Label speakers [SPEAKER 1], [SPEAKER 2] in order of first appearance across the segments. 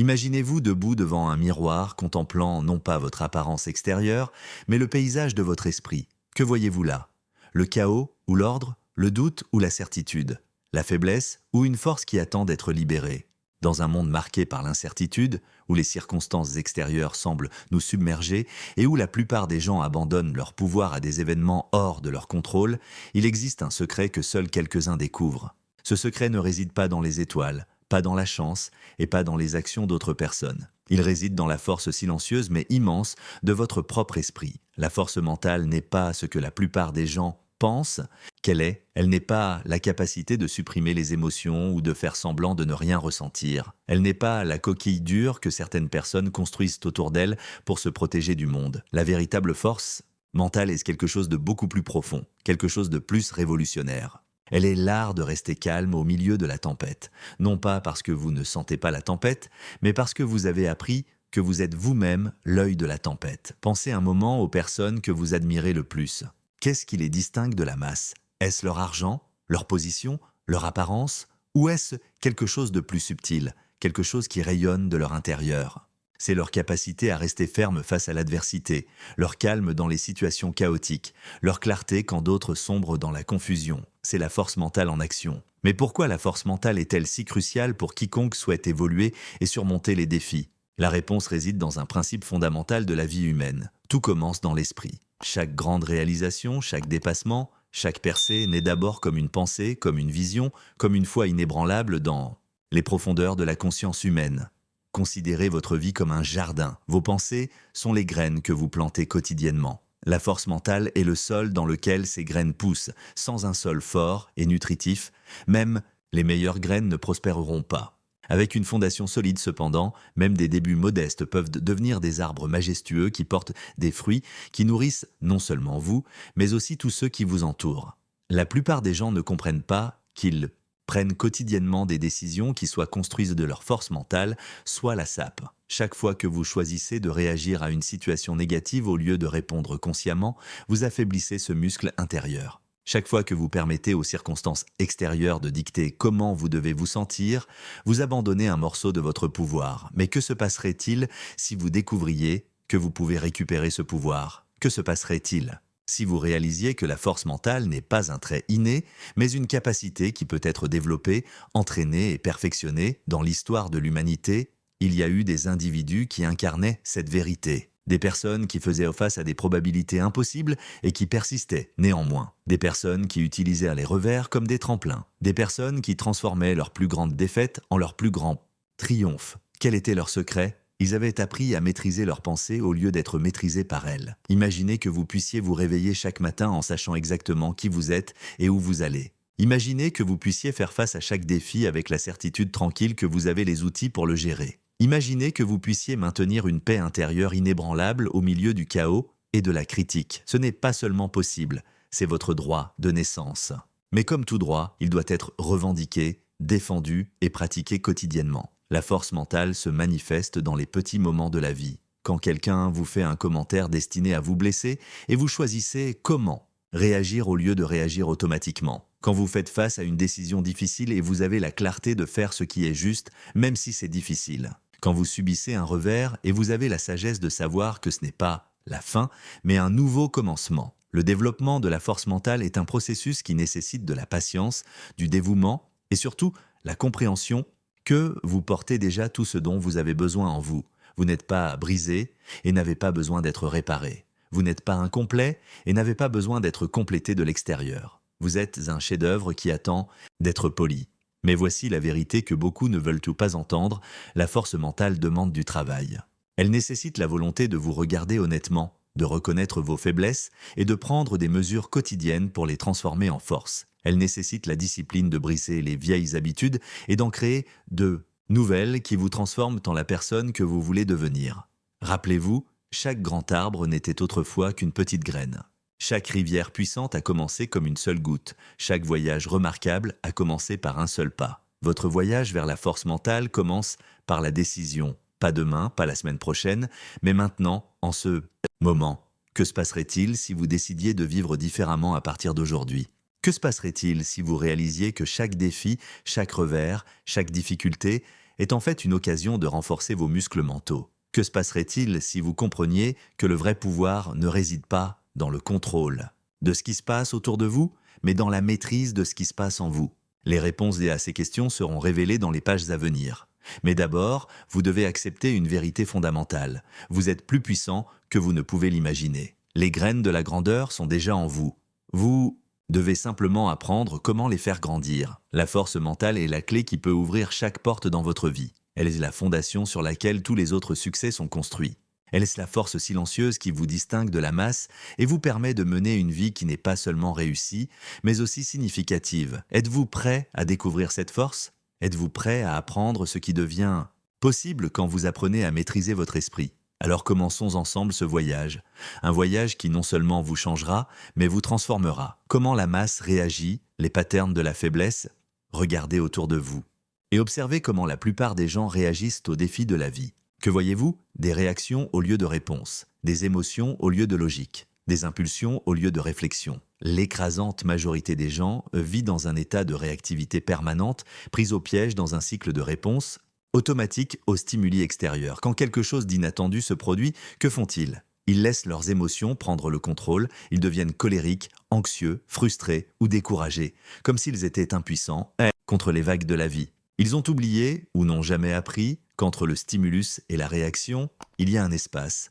[SPEAKER 1] Imaginez-vous debout devant un miroir, contemplant non pas votre apparence extérieure, mais le paysage de votre esprit. Que voyez-vous là? Le chaos ou l'ordre? Le doute ou la certitude? La faiblesse ou une force qui attend d'être libérée? Dans un monde marqué par l'incertitude, où les circonstances extérieures semblent nous submerger et où la plupart des gens abandonnent leur pouvoir à des événements hors de leur contrôle, il existe un secret que seuls quelques-uns découvrent. Ce secret ne réside pas dans les étoiles, pas dans la chance et pas dans les actions d'autres personnes. Il réside dans la force silencieuse mais immense de votre propre esprit. La force mentale n'est pas ce que la plupart des gens pensent qu'elle est. Elle n'est pas la capacité de supprimer les émotions ou de faire semblant de ne rien ressentir. Elle n'est pas la coquille dure que certaines personnes construisent autour d'elles pour se protéger du monde. La véritable force mentale est quelque chose de beaucoup plus profond, quelque chose de plus révolutionnaire. Elle est l'art de rester calme au milieu de la tempête, non pas parce que vous ne sentez pas la tempête, mais parce que vous avez appris que vous êtes vous-même l'œil de la tempête. Pensez un moment aux personnes que vous admirez le plus. Qu'est-ce qui les distingue de la masse? Est-ce leur argent, leur position, leur apparence, ou est-ce quelque chose de plus subtil, quelque chose qui rayonne de leur intérieur? C'est leur capacité à rester ferme face à l'adversité, leur calme dans les situations chaotiques, leur clarté quand d'autres sombrent dans la confusion. C'est la force mentale en action. Mais pourquoi la force mentale est-elle si cruciale pour quiconque souhaite évoluer et surmonter les défis? La réponse réside dans un principe fondamental de la vie humaine. Tout commence dans l'esprit. Chaque grande réalisation, chaque dépassement, chaque percée naît d'abord comme une pensée, comme une vision, comme une foi inébranlable dans les profondeurs de la conscience humaine. Considérez votre vie comme un jardin. Vos pensées sont les graines que vous plantez quotidiennement. La force mentale est le sol dans lequel ces graines poussent. Sans un sol fort et nutritif, même les meilleures graines ne prospéreront pas. Avec une fondation solide cependant, même des débuts modestes peuvent devenir des arbres majestueux qui portent des fruits qui nourrissent non seulement vous, mais aussi tous ceux qui vous entourent. La plupart des gens ne comprennent pas qu'ils prennent quotidiennement des décisions qui soit construisent de leur force mentale, soit la sapent. Chaque fois que vous choisissez de réagir à une situation négative au lieu de répondre consciemment, vous affaiblissez ce muscle intérieur. Chaque fois que vous permettez aux circonstances extérieures de dicter comment vous devez vous sentir, vous abandonnez un morceau de votre pouvoir. Mais que se passerait-il si vous découvriez que vous pouvez récupérer ce pouvoir? Que se passerait-il si vous réalisiez que la force mentale n'est pas un trait inné, mais une capacité qui peut être développée, entraînée et perfectionnée? Dans l'histoire de l'humanité, il y a eu des individus qui incarnaient cette vérité. Des personnes qui faisaient face à des probabilités impossibles et qui persistaient néanmoins. Des personnes qui utilisèrent les revers comme des tremplins. Des personnes qui transformaient leurs plus grandes défaites en leurs plus grands triomphes. Quel était leur secret? Ils avaient appris à maîtriser leurs pensées au lieu d'être maîtrisés par elles. Imaginez que vous puissiez vous réveiller chaque matin en sachant exactement qui vous êtes et où vous allez. Imaginez que vous puissiez faire face à chaque défi avec la certitude tranquille que vous avez les outils pour le gérer. Imaginez que vous puissiez maintenir une paix intérieure inébranlable au milieu du chaos et de la critique. Ce n'est pas seulement possible, c'est votre droit de naissance. Mais comme tout droit, il doit être revendiqué, défendu et pratiqué quotidiennement. La force mentale se manifeste dans les petits moments de la vie. Quand quelqu'un vous fait un commentaire destiné à vous blesser et vous choisissez comment réagir au lieu de réagir automatiquement. Quand vous faites face à une décision difficile et vous avez la clarté de faire ce qui est juste, même si c'est difficile. Quand vous subissez un revers et vous avez la sagesse de savoir que ce n'est pas la fin, mais un nouveau commencement. Le développement de la force mentale est un processus qui nécessite de la patience, du dévouement et surtout la compréhension que vous portez déjà tout ce dont vous avez besoin en vous. Vous n'êtes pas brisé et n'avez pas besoin d'être réparé. Vous n'êtes pas incomplet et n'avez pas besoin d'être complété de l'extérieur. Vous êtes un chef-d'œuvre qui attend d'être poli. Mais voici la vérité que beaucoup ne veulent tout pas entendre, la force mentale demande du travail. Elle nécessite la volonté de vous regarder honnêtement, de reconnaître vos faiblesses et de prendre des mesures quotidiennes pour les transformer en force. Elle nécessite la discipline de briser les vieilles habitudes et d'en créer de nouvelles qui vous transforment en la personne que vous voulez devenir. Rappelez-vous, chaque grand arbre n'était autrefois qu'une petite graine. Chaque rivière puissante a commencé comme une seule goutte. Chaque voyage remarquable a commencé par un seul pas. Votre voyage vers la force mentale commence par la décision. Pas demain, pas la semaine prochaine, mais maintenant, en ce moment. Que se passerait-il si vous décidiez de vivre différemment à partir d'aujourd'hui? Que se passerait-il si vous réalisiez que chaque défi, chaque revers, chaque difficulté est en fait une occasion de renforcer vos muscles mentaux. Que se passerait-il si vous compreniez que le vrai pouvoir ne réside pas dans le contrôle de ce qui se passe autour de vous, mais dans la maîtrise de ce qui se passe en vous? Les réponses à ces questions seront révélées dans les pages à venir. Mais d'abord, vous devez accepter une vérité fondamentale. Vous êtes plus puissant que vous ne pouvez l'imaginer. Les graines de la grandeur sont déjà en vous. Vous devez simplement apprendre comment les faire grandir. La force mentale est la clé qui peut ouvrir chaque porte dans votre vie. Elle est la fondation sur laquelle tous les autres succès sont construits. Elle est la force silencieuse qui vous distingue de la masse et vous permet de mener une vie qui n'est pas seulement réussie, mais aussi significative. Êtes-vous prêt à découvrir cette force ? Êtes-vous prêt à apprendre ce qui devient possible quand vous apprenez à maîtriser votre esprit ? Alors commençons ensemble ce voyage. Un voyage qui non seulement vous changera, mais vous transformera. Comment la masse réagit, les patterns de la faiblesse ? Regardez autour de vous. Et observez comment la plupart des gens réagissent aux défis de la vie. Que voyez-vous ? Des réactions au lieu de réponses, des émotions au lieu de logique, des impulsions au lieu de réflexion. L'écrasante majorité des gens vit dans un état de réactivité permanente, prise au piège dans un cycle de réponses automatique aux stimuli extérieurs. Quand quelque chose d'inattendu se produit, que font-ils ? Ils laissent leurs émotions prendre le contrôle, ils deviennent colériques, anxieux, frustrés ou découragés, comme s'ils étaient impuissants contre les vagues de la vie. Ils ont oublié, ou n'ont jamais appris, qu'entre le stimulus et la réaction, il y a un espace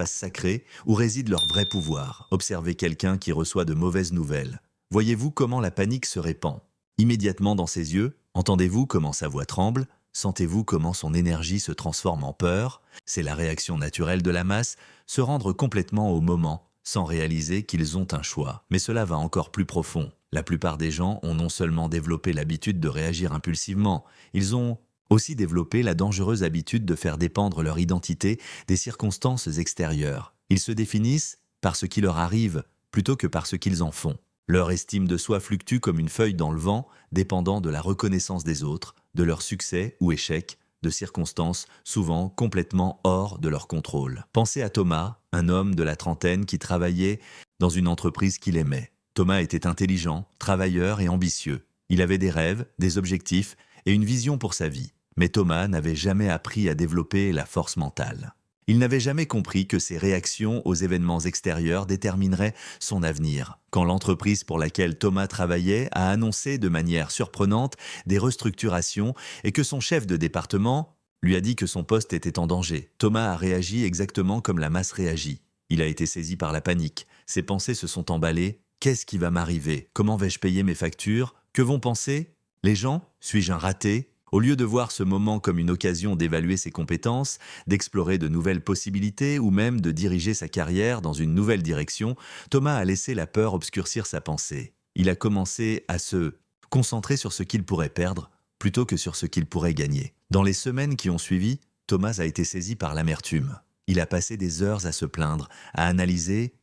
[SPEAKER 1] sacré où réside leur vrai pouvoir. Observez quelqu'un qui reçoit de mauvaises nouvelles. Voyez-vous comment la panique se répand ? Immédiatement dans ses yeux, entendez-vous comment sa voix tremble ? Sentez-vous comment son énergie se transforme en peur ? C'est la réaction naturelle de la masse, se rendre complètement au moment, sans réaliser qu'ils ont un choix. Mais cela va encore plus profond. La plupart des gens ont non seulement développé l'habitude de réagir impulsivement, ils ont aussi développé la dangereuse habitude de faire dépendre leur identité des circonstances extérieures. Ils se définissent par ce qui leur arrive plutôt que par ce qu'ils en font. Leur estime de soi fluctue comme une feuille dans le vent, dépendant de la reconnaissance des autres, de leur succès ou échec, de circonstances souvent complètement hors de leur contrôle. Pensez à Thomas, un homme de la trentaine qui travaillait dans une entreprise qu'il aimait. Thomas était intelligent, travailleur et ambitieux. Il avait des rêves, des objectifs et une vision pour sa vie. Mais Thomas n'avait jamais appris à développer la force mentale. Il n'avait jamais compris que ses réactions aux événements extérieurs détermineraient son avenir. Quand l'entreprise pour laquelle Thomas travaillait a annoncé de manière surprenante des restructurations et que son chef de département lui a dit que son poste était en danger, Thomas a réagi exactement comme la masse réagit. Il a été saisi par la panique. Ses pensées se sont emballées. Qu'est-ce qui va m'arriver ? Comment vais-je payer mes factures ? Que vont penser les gens ? Suis-je un raté ? Au lieu de voir ce moment comme une occasion d'évaluer ses compétences, d'explorer de nouvelles possibilités ou même de diriger sa carrière dans une nouvelle direction, Thomas a laissé la peur obscurcir sa pensée. Il a commencé à se concentrer sur ce qu'il pourrait perdre plutôt que sur ce qu'il pourrait gagner. Dans les semaines qui ont suivi, Thomas a été saisi par l'amertume. Il a passé des heures à se plaindre, à analyser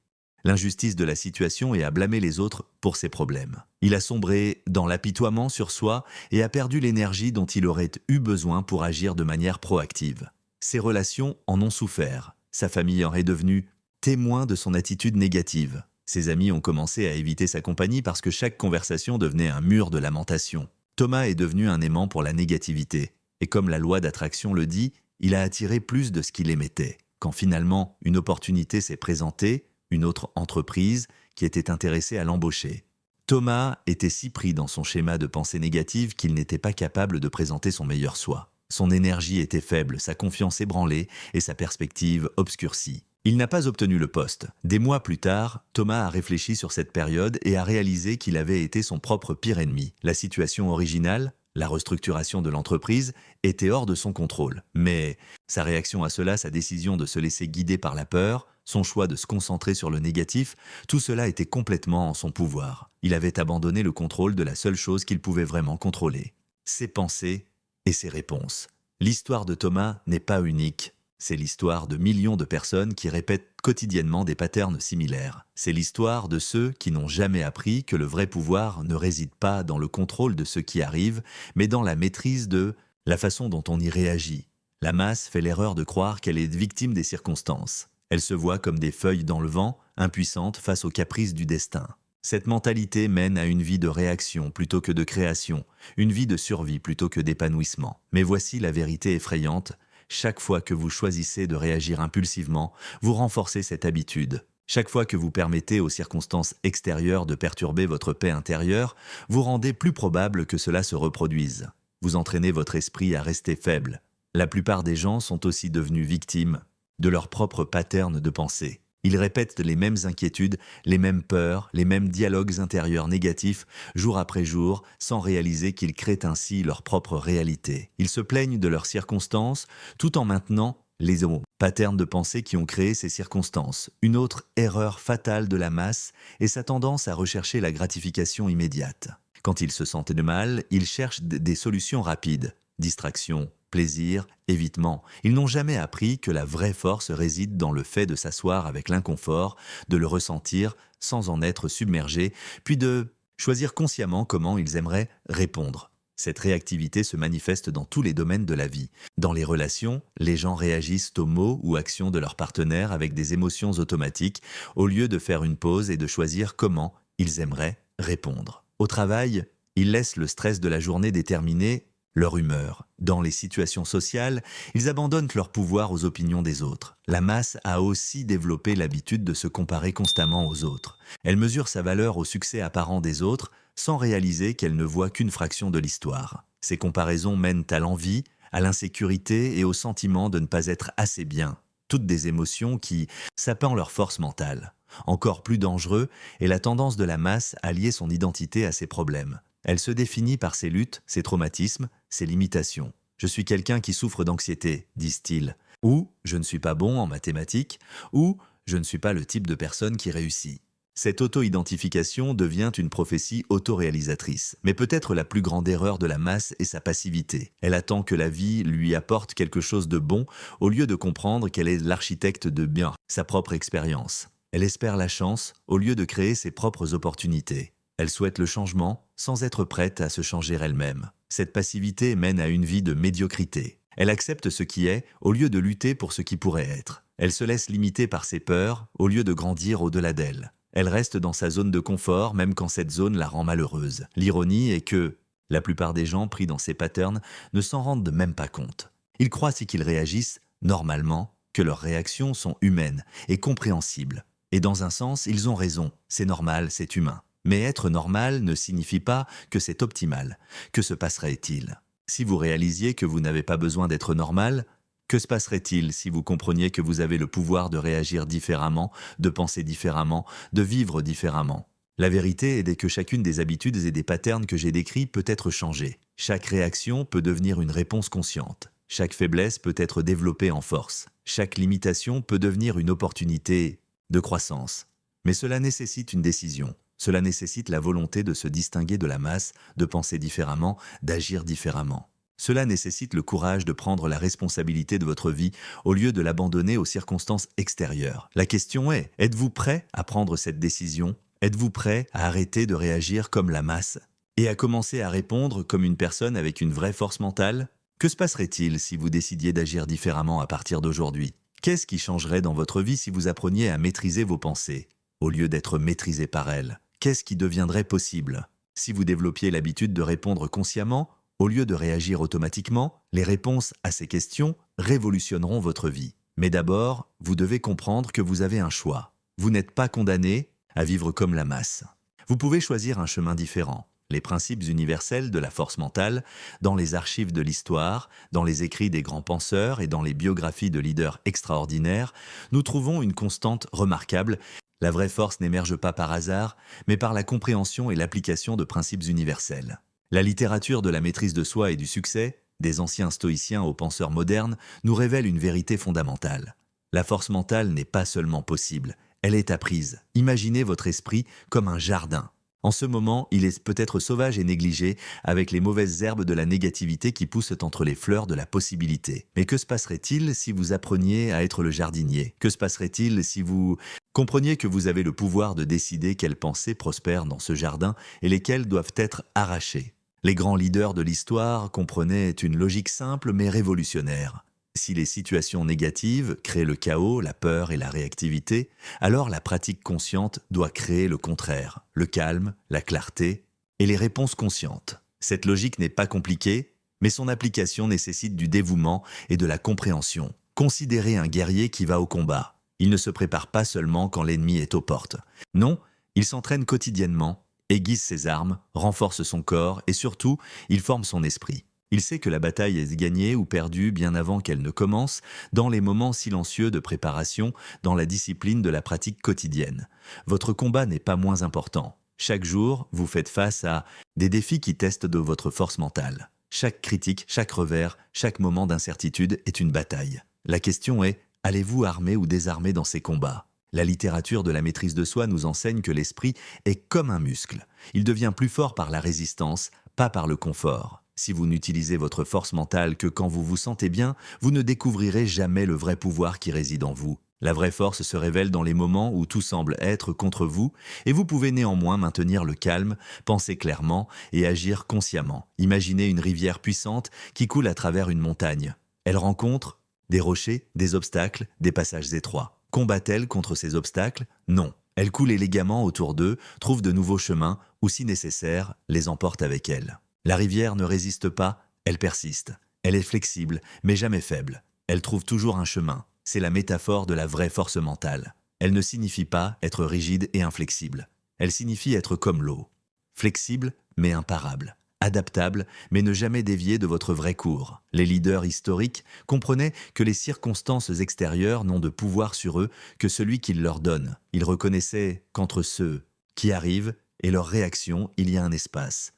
[SPEAKER 1] l'injustice de la situation et à blâmer les autres pour ses problèmes. Il a sombré dans l'apitoiement sur soi et a perdu l'énergie dont il aurait eu besoin pour agir de manière proactive. Ses relations en ont souffert. Sa famille en est devenue témoin de son attitude négative. Ses amis ont commencé à éviter sa compagnie parce que chaque conversation devenait un mur de lamentation. Thomas est devenu un aimant pour la négativité. Et comme la loi d'attraction le dit, il a attiré plus de ce qu'il émettait. Quand finalement une opportunité s'est présentée, une autre entreprise qui était intéressée à l'embaucher. Thomas était si pris dans son schéma de pensée négative qu'il n'était pas capable de présenter son meilleur soi. Son énergie était faible, sa confiance ébranlée et sa perspective obscurcie. Il n'a pas obtenu le poste. Des mois plus tard, Thomas a réfléchi sur cette période et a réalisé qu'il avait été son propre pire ennemi. La situation originale, la restructuration de l'entreprise, était hors de son contrôle. Mais sa réaction à cela, sa décision de se laisser guider par la peur, son choix de se concentrer sur le négatif, tout cela était complètement en son pouvoir. Il avait abandonné le contrôle de la seule chose qu'il pouvait vraiment contrôler, ses pensées et ses réponses. L'histoire de Thomas n'est pas unique. C'est l'histoire de millions de personnes qui répètent quotidiennement des patterns similaires. C'est l'histoire de ceux qui n'ont jamais appris que le vrai pouvoir ne réside pas dans le contrôle de ce qui arrive, mais dans la maîtrise de la façon dont on y réagit. La masse fait l'erreur de croire qu'elle est victime des circonstances. Elle se voit comme des feuilles dans le vent, impuissante face aux caprices du destin. Cette mentalité mène à une vie de réaction plutôt que de création, une vie de survie plutôt que d'épanouissement. Mais voici la vérité effrayante. Chaque fois que vous choisissez de réagir impulsivement, vous renforcez cette habitude. Chaque fois que vous permettez aux circonstances extérieures de perturber votre paix intérieure, vous rendez plus probable que cela se reproduise. Vous entraînez votre esprit à rester faible. La plupart des gens sont aussi devenus victimes de leurs propres patterns de pensée. Ils répètent les mêmes inquiétudes, les mêmes peurs, les mêmes dialogues intérieurs négatifs, jour après jour, sans réaliser qu'ils créent ainsi leur propre réalité. Ils se plaignent de leurs circonstances, tout en maintenant les patterns de pensée qui ont créé ces circonstances. Une autre erreur fatale de la masse est sa tendance à rechercher la gratification immédiate. Quand ils se sentent de mal, ils cherchent des solutions rapides. Distraction, plaisir, évitement. Ils n'ont jamais appris que la vraie force réside dans le fait de s'asseoir avec l'inconfort, de le ressentir sans en être submergé, puis de choisir consciemment comment ils aimeraient répondre. Cette réactivité se manifeste dans tous les domaines de la vie. Dans les relations, les gens réagissent aux mots ou actions de leur partenaire avec des émotions automatiques, au lieu de faire une pause et de choisir comment ils aimeraient répondre. Au travail, ils laissent le stress de la journée déterminer leur humeur. Dans les situations sociales, ils abandonnent leur pouvoir aux opinions des autres. La masse a aussi développé l'habitude de se comparer constamment aux autres. Elle mesure sa valeur au succès apparent des autres, sans réaliser qu'elle ne voit qu'une fraction de l'histoire. Ces comparaisons mènent à l'envie, à l'insécurité et au sentiment de ne pas être assez bien. Toutes des émotions qui sapent leur force mentale. Encore plus dangereux est la tendance de la masse à lier son identité à ses problèmes. Elle se définit par ses luttes, ses traumatismes, ses limitations. Je suis quelqu'un qui souffre d'anxiété, disent-ils. Ou je ne suis pas bon en mathématiques, ou je ne suis pas le type de personne qui réussit. Cette auto-identification devient une prophétie autoréalisatrice. Mais peut-être la plus grande erreur de la masse est sa passivité. Elle attend que la vie lui apporte quelque chose de bon au lieu de comprendre qu'elle est l'architecte de bien, sa propre expérience. Elle espère la chance au lieu de créer ses propres opportunités. Elle souhaite le changement sans être prête à se changer elle-même. Cette passivité mène à une vie de médiocrité. Elle accepte ce qui est au lieu de lutter pour ce qui pourrait être. Elle se laisse limiter par ses peurs au lieu de grandir au-delà d'elle. Elle reste dans sa zone de confort même quand cette zone la rend malheureuse. L'ironie est que la plupart des gens pris dans ces patterns ne s'en rendent même pas compte. Ils croient qu'ils réagissent normalement, que leurs réactions sont humaines et compréhensibles. Et dans un sens, ils ont raison. C'est normal, c'est humain. Mais être normal ne signifie pas que c'est optimal. Que se passerait-il? Si vous réalisiez que vous n'avez pas besoin d'être normal, que se passerait-il si vous compreniez que vous avez le pouvoir de réagir différemment, de penser différemment, de vivre différemment? La vérité est que chacune des habitudes et des patterns que j'ai décrits peut être changée. Chaque réaction peut devenir une réponse consciente. Chaque faiblesse peut être développée en force. Chaque limitation peut devenir une opportunité de croissance. Mais cela nécessite une décision. Cela nécessite la volonté de se distinguer de la masse, de penser différemment, d'agir différemment. Cela nécessite le courage de prendre la responsabilité de votre vie au lieu de l'abandonner aux circonstances extérieures. La question est, êtes-vous prêt à prendre cette décision? Êtes-vous prêt à arrêter de réagir comme la masse et à commencer à répondre comme une personne avec une vraie force mentale? Que se passerait-il si vous décidiez d'agir différemment à partir d'aujourd'hui? Qu'est-ce qui changerait dans votre vie si vous appreniez à maîtriser vos pensées, au lieu d'être maîtrisé par elles? Qu'est-ce qui deviendrait possible? Si vous développiez l'habitude de répondre consciemment, au lieu de réagir automatiquement, les réponses à ces questions révolutionneront votre vie. Mais d'abord, vous devez comprendre que vous avez un choix. Vous n'êtes pas condamné à vivre comme la masse. Vous pouvez choisir un chemin différent. Les principes universels de la force mentale, dans les archives de l'histoire, dans les écrits des grands penseurs et dans les biographies de leaders extraordinaires, nous trouvons une constante remarquable. La vraie force n'émerge pas par hasard, mais par la compréhension et l'application de principes universels. La littérature de la maîtrise de soi et du succès, des anciens stoïciens aux penseurs modernes, nous révèle une vérité fondamentale. La force mentale n'est pas seulement possible, elle est apprise. Imaginez votre esprit comme un jardin. En ce moment, il est peut-être sauvage et négligé, avec les mauvaises herbes de la négativité qui poussent entre les fleurs de la possibilité. Mais que se passerait-il si vous appreniez à être le jardinier? Que se passerait-il si vous compreniez que vous avez le pouvoir de décider quelles pensées prospèrent dans ce jardin et lesquelles doivent être arrachées? Les grands leaders de l'histoire comprenaient une logique simple mais révolutionnaire. Si les situations négatives créent le chaos, la peur et la réactivité, alors la pratique consciente doit créer le contraire, le calme, la clarté et les réponses conscientes. Cette logique n'est pas compliquée, mais son application nécessite du dévouement et de la compréhension. Considérez un guerrier qui va au combat. Il ne se prépare pas seulement quand l'ennemi est aux portes. Non, il s'entraîne quotidiennement, aiguise ses armes, renforce son corps et surtout, il forme son esprit. Il sait que la bataille est gagnée ou perdue bien avant qu'elle ne commence, dans les moments silencieux de préparation, dans la discipline de la pratique quotidienne. Votre combat n'est pas moins important. Chaque jour, vous faites face à des défis qui testent de votre force mentale. Chaque critique, chaque revers, chaque moment d'incertitude est une bataille. La question est, allez-vous armer ou désarmer dans ces combats ? La littérature de la maîtrise de soi nous enseigne que l'esprit est comme un muscle. Il devient plus fort par la résistance, pas par le confort. Si vous n'utilisez votre force mentale que quand vous vous sentez bien, vous ne découvrirez jamais le vrai pouvoir qui réside en vous. La vraie force se révèle dans les moments où tout semble être contre vous, et vous pouvez néanmoins maintenir le calme, penser clairement et agir consciemment. Imaginez une rivière puissante qui coule à travers une montagne. Elle rencontre des rochers, des obstacles, des passages étroits. Combat-elle contre ces obstacles? Non. Elle coule élégamment autour d'eux, trouve de nouveaux chemins, ou si nécessaire, les emporte avec elle. La rivière ne résiste pas, elle persiste. Elle est flexible, mais jamais faible. Elle trouve toujours un chemin. C'est la métaphore de la vraie force mentale. Elle ne signifie pas être rigide et inflexible. Elle signifie être comme l'eau. Flexible, mais imparable. Adaptable, mais ne jamais dévier de votre vrai cours. Les leaders historiques comprenaient que les circonstances extérieures n'ont de pouvoir sur eux que celui qu'ils leur donne. Ils reconnaissaient qu'entre ceux qui arrivent et leurs réactions, il y a un espace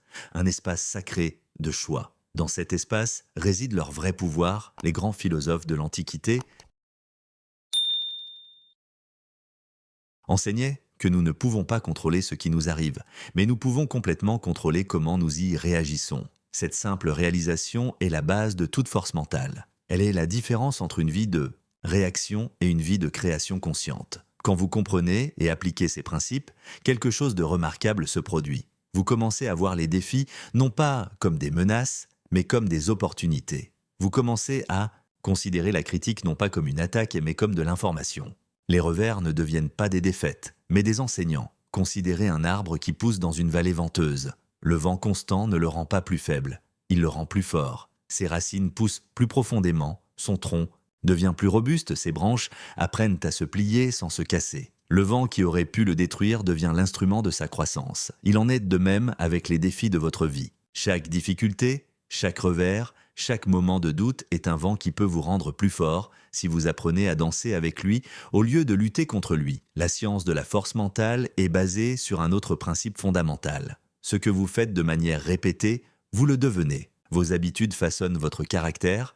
[SPEAKER 1] sacré de choix. Dans cet espace réside leur vrai pouvoir. Les grands philosophes de l'Antiquité enseignaient que nous ne pouvons pas contrôler ce qui nous arrive, mais nous pouvons complètement contrôler comment nous y réagissons. Cette simple réalisation est la base de toute force mentale. Elle est la différence entre une vie de réaction et une vie de création consciente. Quand vous comprenez et appliquez ces principes, quelque chose de remarquable se produit. Vous commencez à voir les défis non pas comme des menaces, mais comme des opportunités. Vous commencez à considérer la critique non pas comme une attaque, mais comme de l'information. Les revers ne deviennent pas des défaites, mais des enseignants. Considérez un arbre qui pousse dans une vallée venteuse. Le vent constant ne le rend pas plus faible, il le rend plus fort. Ses racines poussent plus profondément, son tronc devient plus robuste, ses branches apprennent à se plier sans se casser. Le vent qui aurait pu le détruire devient l'instrument de sa croissance. Il en est de même avec les défis de votre vie. Chaque difficulté, chaque revers, chaque moment de doute est un vent qui peut vous rendre plus fort si vous apprenez à danser avec lui au lieu de lutter contre lui. La science de la force mentale est basée sur un autre principe fondamental. Ce que vous faites de manière répétée, vous le devenez. Vos habitudes façonnent votre caractère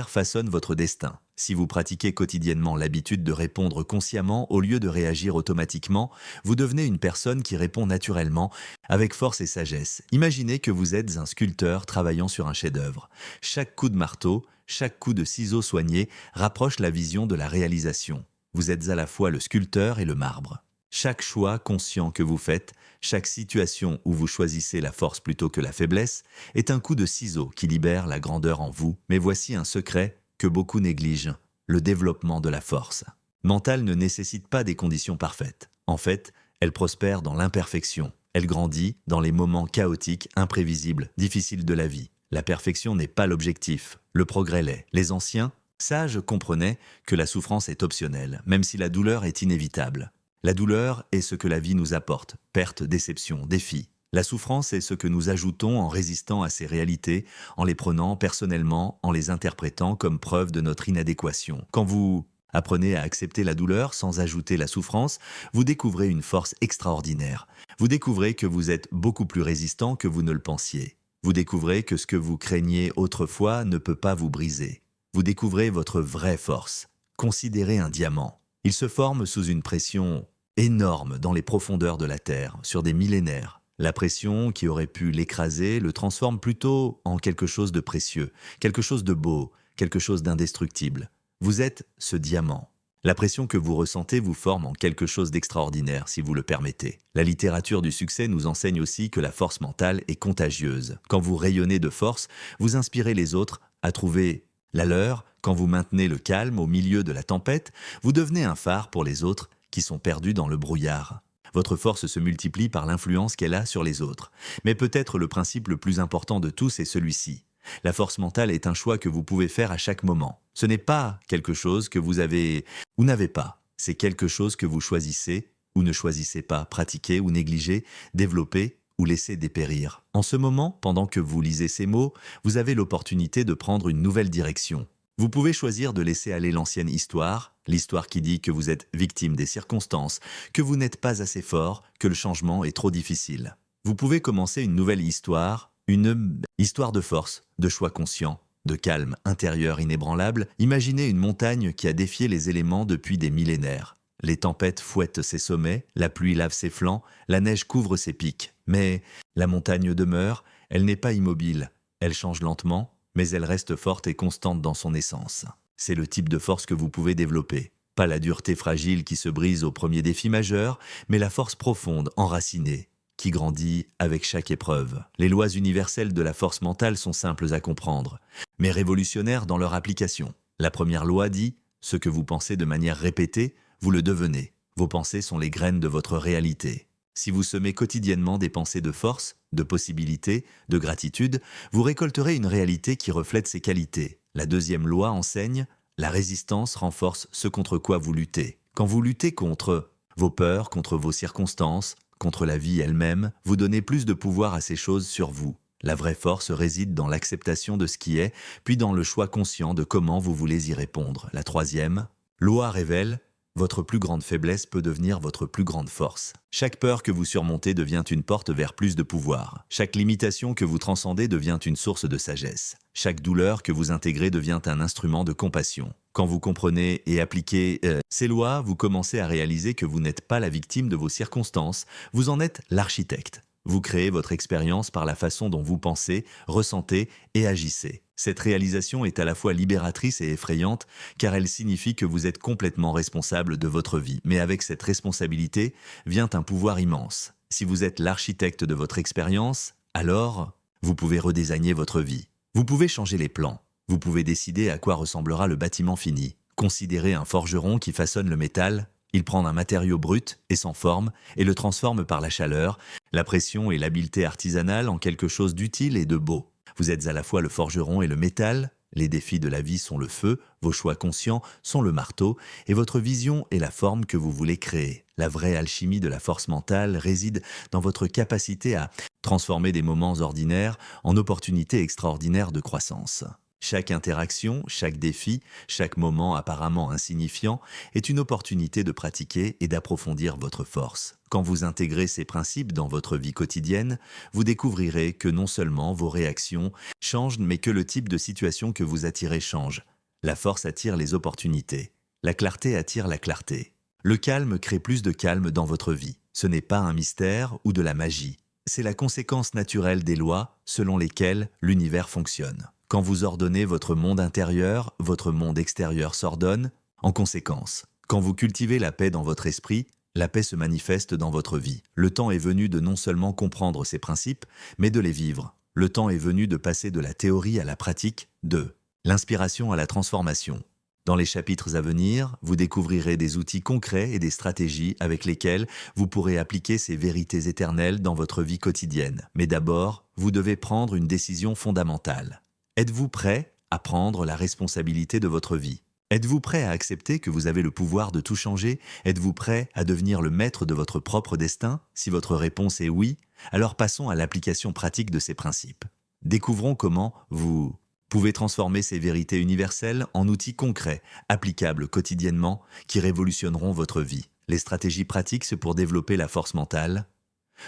[SPEAKER 1] façonne votre destin. Si vous pratiquez quotidiennement l'habitude de répondre consciemment au lieu de réagir automatiquement, vous devenez une personne qui répond naturellement, avec force et sagesse. Imaginez que vous êtes un sculpteur travaillant sur un chef-d'œuvre. Chaque coup de marteau, chaque coup de ciseau soigné rapproche la vision de la réalisation. Vous êtes à la fois le sculpteur et le marbre. Chaque choix conscient que vous faites, chaque situation où vous choisissez la force plutôt que la faiblesse, est un coup de ciseau qui libère la grandeur en vous. Mais voici un secret que beaucoup négligent, le développement de la force. Mentale ne nécessite pas des conditions parfaites. En fait, elle prospère dans l'imperfection. Elle grandit dans les moments chaotiques, imprévisibles, difficiles de la vie. La perfection n'est pas l'objectif, le progrès l'est. Les anciens, sages, comprenaient que la souffrance est optionnelle, même si la douleur est inévitable. La douleur est ce que la vie nous apporte, perte, déception, défi. La souffrance est ce que nous ajoutons en résistant à ces réalités, en les prenant personnellement, en les interprétant comme preuve de notre inadéquation. Quand vous apprenez à accepter la douleur sans ajouter la souffrance, vous découvrez une force extraordinaire. Vous découvrez que vous êtes beaucoup plus résistant que vous ne le pensiez. Vous découvrez que ce que vous craigniez autrefois ne peut pas vous briser. Vous découvrez votre vraie force. Considérez un diamant. Il se forme sous une pression énorme dans les profondeurs de la Terre, sur des millénaires. La pression qui aurait pu l'écraser le transforme plutôt en quelque chose de précieux, quelque chose de beau, quelque chose d'indestructible. Vous êtes ce diamant. La pression que vous ressentez vous forme en quelque chose d'extraordinaire, si vous le permettez. La littérature du succès nous enseigne aussi que la force mentale est contagieuse. Quand vous rayonnez de force, vous inspirez les autres à trouver la leur. Quand vous maintenez le calme au milieu de la tempête, vous devenez un phare pour les autres qui sont perdus dans le brouillard. Votre force se multiplie par l'influence qu'elle a sur les autres. Mais peut-être le principe le plus important de tous est celui-ci. La force mentale est un choix que vous pouvez faire à chaque moment. Ce n'est pas quelque chose que vous avez ou n'avez pas. C'est quelque chose que vous choisissez ou ne choisissez pas, pratiquer ou négliger, développer ou laisser dépérir. En ce moment, pendant que vous lisez ces mots, vous avez l'opportunité de prendre une nouvelle direction. Vous pouvez choisir de laisser aller l'ancienne histoire, l'histoire qui dit que vous êtes victime des circonstances, que vous n'êtes pas assez fort, que le changement est trop difficile. Vous pouvez commencer une nouvelle histoire, une histoire de force, de choix conscient, de calme intérieur inébranlable. Imaginez une montagne qui a défié les éléments depuis des millénaires. Les tempêtes fouettent ses sommets, la pluie lave ses flancs, la neige couvre ses pics. Mais la montagne demeure, elle n'est pas immobile, elle change lentement, mais elle reste forte et constante dans son essence. C'est le type de force que vous pouvez développer. Pas la dureté fragile qui se brise au premier défi majeur, mais la force profonde, enracinée, qui grandit avec chaque épreuve. Les lois universelles de la force mentale sont simples à comprendre, mais révolutionnaires dans leur application. La première loi dit « Ce que vous pensez de manière répétée, vous le devenez. Vos pensées sont les graines de votre réalité. » Si vous semez quotidiennement des pensées de force, de possibilité, de gratitude, vous récolterez une réalité qui reflète ses qualités. La deuxième loi enseigne « La résistance renforce ce contre quoi vous luttez. » Quand vous luttez contre vos peurs, contre vos circonstances, contre la vie elle-même, vous donnez plus de pouvoir à ces choses sur vous. La vraie force réside dans l'acceptation de ce qui est, puis dans le choix conscient de comment vous voulez y répondre. La troisième loi révèle votre plus grande faiblesse peut devenir votre plus grande force. Chaque peur que vous surmontez devient une porte vers plus de pouvoir. Chaque limitation que vous transcendez devient une source de sagesse. Chaque douleur que vous intégrez devient un instrument de compassion. Quand vous comprenez et appliquez ces lois, vous commencez à réaliser que vous n'êtes pas la victime de vos circonstances, vous en êtes l'architecte. Vous créez votre expérience par la façon dont vous pensez, ressentez et agissez. Cette réalisation est à la fois libératrice et effrayante, car elle signifie que vous êtes complètement responsable de votre vie. Mais avec cette responsabilité vient un pouvoir immense. Si vous êtes l'architecte de votre expérience, alors vous pouvez redesigner votre vie. Vous pouvez changer les plans. Vous pouvez décider à quoi ressemblera le bâtiment fini. Considérez un forgeron qui façonne le métal. Il prend un matériau brut et sans forme et le transforme par la chaleur, la pression et l'habileté artisanale en quelque chose d'utile et de beau. Vous êtes à la fois le forgeron et le métal, les défis de la vie sont le feu, vos choix conscients sont le marteau, et votre vision est la forme que vous voulez créer. La vraie alchimie de la force mentale réside dans votre capacité à transformer des moments ordinaires en opportunités extraordinaires de croissance. Chaque interaction, chaque défi, chaque moment apparemment insignifiant est une opportunité de pratiquer et d'approfondir votre force. Quand vous intégrez ces principes dans votre vie quotidienne, vous découvrirez que non seulement vos réactions changent, mais que le type de situation que vous attirez change. La force attire les opportunités. La clarté attire la clarté. Le calme crée plus de calme dans votre vie. Ce n'est pas un mystère ou de la magie. C'est la conséquence naturelle des lois selon lesquelles l'univers fonctionne. Quand vous ordonnez votre monde intérieur, votre monde extérieur s'ordonne. En conséquence, quand vous cultivez la paix dans votre esprit, la paix se manifeste dans votre vie. Le temps est venu de non seulement comprendre ces principes, mais de les vivre. Le temps est venu de passer de la théorie à la pratique, de l'inspiration à la transformation. Dans les chapitres à venir, vous découvrirez des outils concrets et des stratégies avec lesquels vous pourrez appliquer ces vérités éternelles dans votre vie quotidienne. Mais d'abord, vous devez prendre une décision fondamentale. Êtes-vous prêt à prendre la responsabilité de votre vie? Êtes-vous prêt à accepter que vous avez le pouvoir de tout changer? Êtes-vous prêt à devenir le maître de votre propre destin? Si votre réponse est oui, alors passons à l'application pratique de ces principes. Découvrons comment vous pouvez transformer ces vérités universelles en outils concrets, applicables quotidiennement, qui révolutionneront votre vie. Les stratégies pratiques, c'est pour développer la force mentale.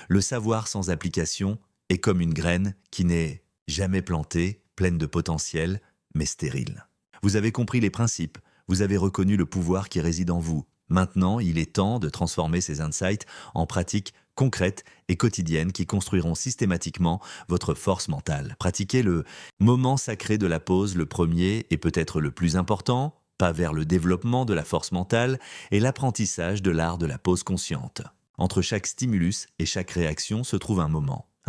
[SPEAKER 1] Le savoir sans application est comme une graine qui n'est jamais plantée, pleine de potentiel, mais stérile. Vous avez compris les principes, vous avez reconnu le pouvoir qui réside en vous. Maintenant, il est temps de transformer ces insights en pratiques concrètes et quotidiennes qui construiront systématiquement votre force mentale. Pratiquez le moment sacré de la pause, le premier et peut-être le plus important, pas vers le développement de la force mentale et l'apprentissage de l'art de la pause consciente. Entre chaque stimulus et chaque réaction se trouve un